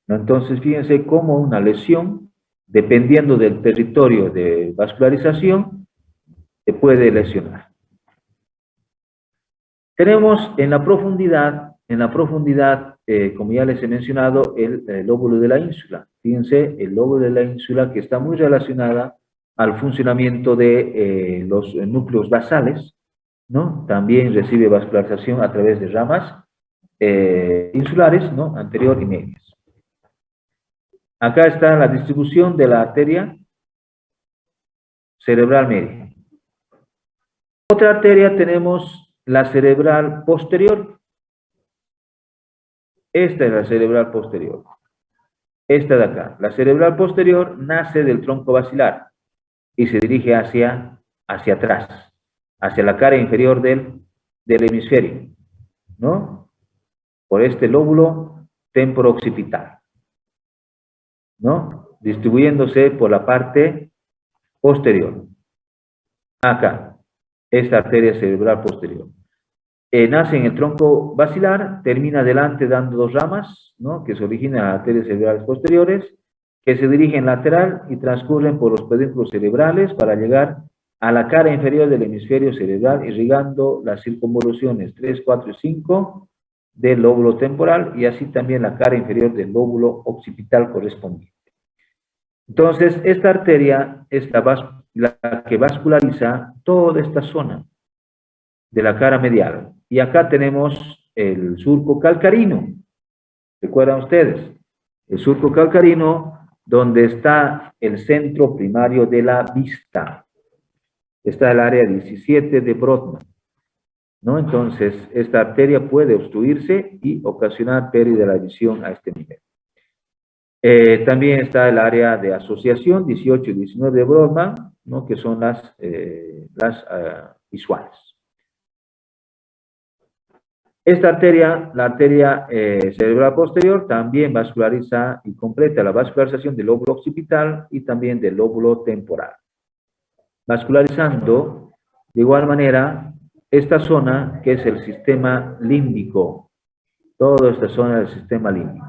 Speaker 1: ¿no? Entonces, fíjense cómo una lesión, dependiendo del territorio de vascularización, se puede lesionar. Tenemos en la profundidad, como ya les he mencionado, el lóbulo de la ínsula. Fíjense, el lóbulo de la ínsula que está muy relacionada al funcionamiento de los núcleos basales, ¿no? También recibe vascularización a través de ramas insulares, ¿no? Anterior y medias. Acá está la distribución de la arteria cerebral media. Otra arteria tenemos la cerebral posterior. Esta es la cerebral posterior. Esta de acá. La cerebral posterior nace del tronco basilar y se dirige hacia atrás, hacia la cara inferior del hemisferio, ¿no? Por este lóbulo temporo-occipital, ¿no? Distribuyéndose por la parte posterior. Acá, esta arteria cerebral posterior. nace en el tronco basilar, termina adelante dando dos ramas, ¿no? Que se originan en las arterias cerebrales posteriores, que se dirigen lateral y transcurren por los pedúnculos cerebrales para llegar a la cara inferior del hemisferio cerebral, irrigando las circunvoluciones 3, 4 y 5 del lóbulo temporal y así también la cara inferior del lóbulo occipital correspondiente. Entonces, esta arteria es la que vasculariza toda esta zona de la cara medial. Y acá tenemos el surco calcarino. ¿Recuerdan ustedes? El surco calcarino, donde está el centro primario de la vista. Está el área 17 de Brodmann, ¿no? Entonces, esta arteria puede obstruirse y ocasionar pérdida de la visión a este nivel. También está el área de asociación 18 y 19 de Brodmann, ¿no? Que son las visuales. Esta arteria, la arteria cerebral posterior, también vasculariza y completa la vascularización del lóbulo occipital y también del lóbulo temporal. Vascularizando, de igual manera, esta zona que es el sistema límbico, toda esta zona del sistema límbico.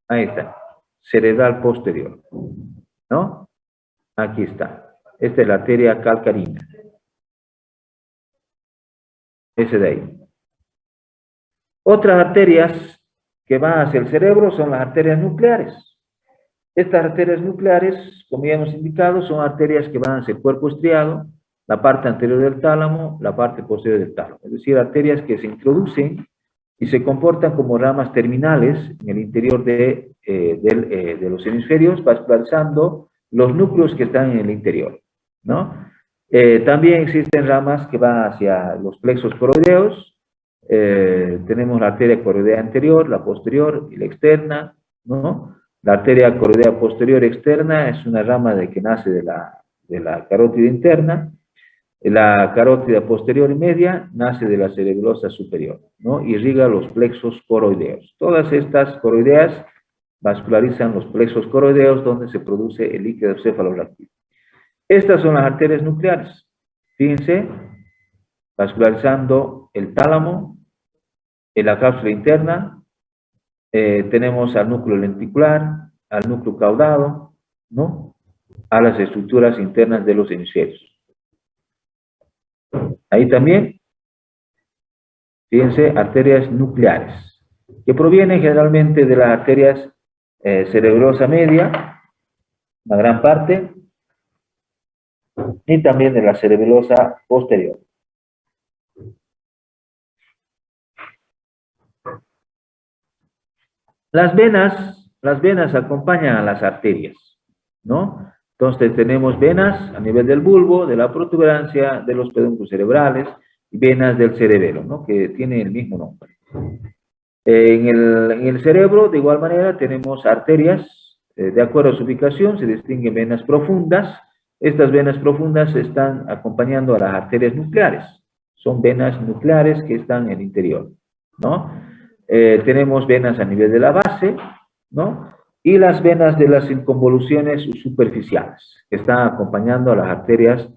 Speaker 1: Ahí está, cerebral posterior, ¿no? Aquí está. Esta es la arteria calcarina. Ese de ahí. Otras arterias que van hacia el cerebro son las arterias nucleares. Estas arterias nucleares, como ya hemos indicado, son arterias que van hacia el cuerpo estriado, la parte anterior del tálamo, la parte posterior del tálamo. Es decir, arterias que se introducen y se comportan como ramas terminales en el interior de los hemisferios, vascularizando los núcleos que están en el interior, ¿no? También existen ramas que van hacia los plexos coroideos. Tenemos la arteria coroidea anterior, la posterior y la externa, ¿no? La arteria coroidea posterior externa es una rama que nace de la carótida interna. La carótida posterior y media nace de la cerebelosa superior, ¿no? Irriga los plexos coroideos. Todas estas coroideas vascularizan los plexos coroideos donde se produce el líquido cefalorraquídeo. Estas son las arterias nucleares. Fíjense, vascularizando el tálamo, en la cápsula interna, tenemos al núcleo lenticular, al núcleo caudado, ¿no? A las estructuras internas de los hemisferios. Ahí también, fíjense, arterias nucleares, que provienen generalmente de las arterias cerebrosa media, una gran parte, y también de la cerebelosa posterior. Las venas acompañan a las arterias, ¿no? Entonces tenemos venas a nivel del bulbo, de la protuberancia, de los pedúnculos cerebrales, y venas del cerebelo, ¿no? Que tienen el mismo nombre. En el cerebro, de igual manera, tenemos arterias, de acuerdo a su ubicación, se distinguen venas profundas. Estas venas profundas están acompañando a las arterias nucleares. Son venas nucleares que están en el interior, ¿no? Tenemos venas a nivel de la base, ¿no? Y las venas de las circunvoluciones superficiales, que están acompañando a las arterias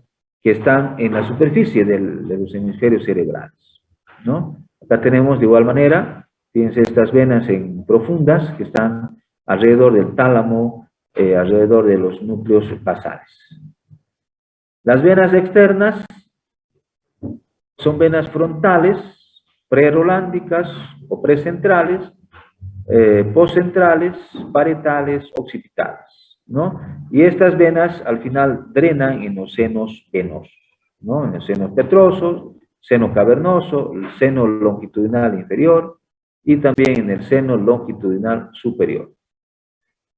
Speaker 1: que están en la superficie de los hemisferios cerebrales, ¿no? Acá tenemos de igual manera, fíjense, estas venas profundas que están alrededor del tálamo, alrededor de los núcleos basales. Las venas externas son venas frontales, prerolándicas o precentrales, postcentrales, parietales, occipitales, ¿no? Y estas venas al final drenan en los senos venosos, ¿no? En los senos petrosos, seno cavernoso, el seno longitudinal inferior y también en el seno longitudinal superior,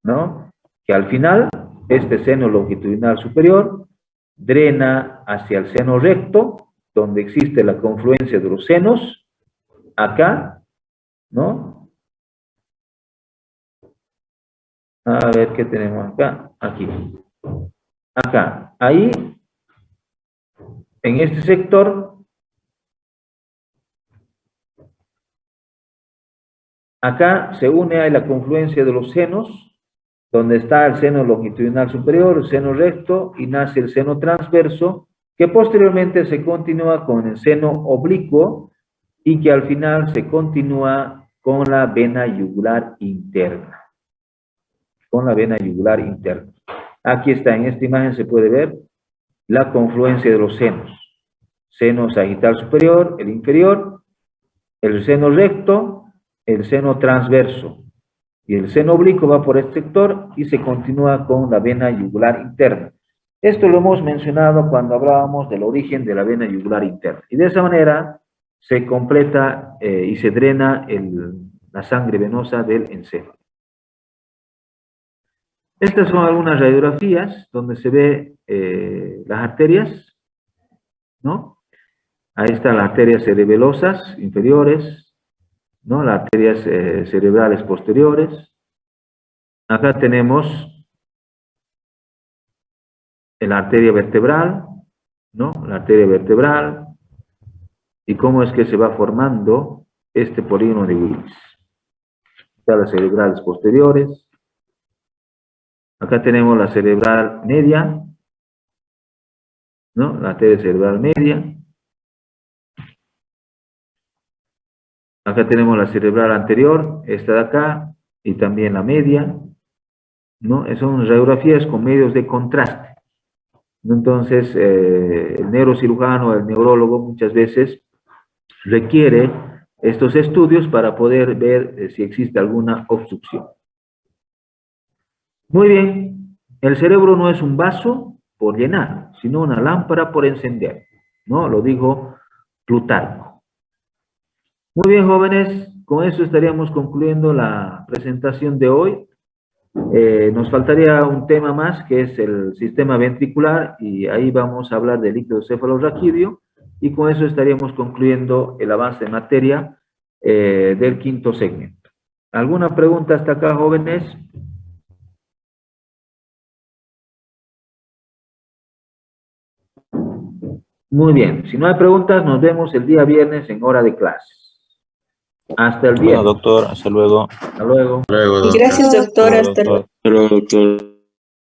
Speaker 1: ¿no? Que al final este seno longitudinal superior drena hacia el seno recto, donde existe la confluencia de los senos, acá, ¿no? A ver qué tenemos acá, aquí, acá, ahí, en este sector, acá se une a la confluencia de los senos, donde está el seno longitudinal superior, el seno recto, y nace el seno transverso, que posteriormente se continúa con el seno oblicuo y que al final se continúa con la vena yugular interna. Con la vena yugular interna. Aquí está, en esta imagen se puede ver la confluencia de los senos. Seno sagital superior, el inferior, el seno recto, el seno transverso. Y el seno oblicuo va por este sector y se continúa con la vena yugular interna. Esto lo hemos mencionado cuando hablábamos del origen de la vena yugular interna. Y de esa manera se completa y se drena la sangre venosa del encéfalo. Estas son algunas radiografías donde se ve las arterias, ¿no? Ahí están las arterias cerebelosas inferiores, ¿no? Las arterias cerebrales posteriores. Acá tenemos la arteria vertebral, ¿no? La arteria vertebral y cómo es que se va formando este polígono de Willis. Están las cerebrales posteriores. Acá tenemos la cerebral media, ¿no? La arteria cerebral media. Acá tenemos la cerebral anterior, esta de acá, y también la media, ¿no? Son radiografías con medios de contraste. Entonces, el neurocirujano, el neurólogo, muchas veces requiere estos estudios para poder ver si existe alguna obstrucción. Muy bien, el cerebro no es un vaso por llenar, sino una lámpara por encender, ¿no? Lo dijo Plutarco. Muy bien, jóvenes, con eso estaríamos concluyendo la presentación de hoy. Nos faltaría un tema más, que es el sistema ventricular, y ahí vamos a hablar del líquido cefalorraquídeo, y con eso estaríamos concluyendo el avance en materia del quinto segmento. ¿Alguna pregunta hasta acá, jóvenes? Muy bien, si no hay preguntas, nos vemos el día viernes en hora de clase. Hasta el viernes.
Speaker 7: Bueno, doctor, hasta luego.
Speaker 1: Hasta luego.
Speaker 3: Luego, doctor.
Speaker 8: Gracias, doctora. Hasta luego.
Speaker 7: Hasta luego, doctor.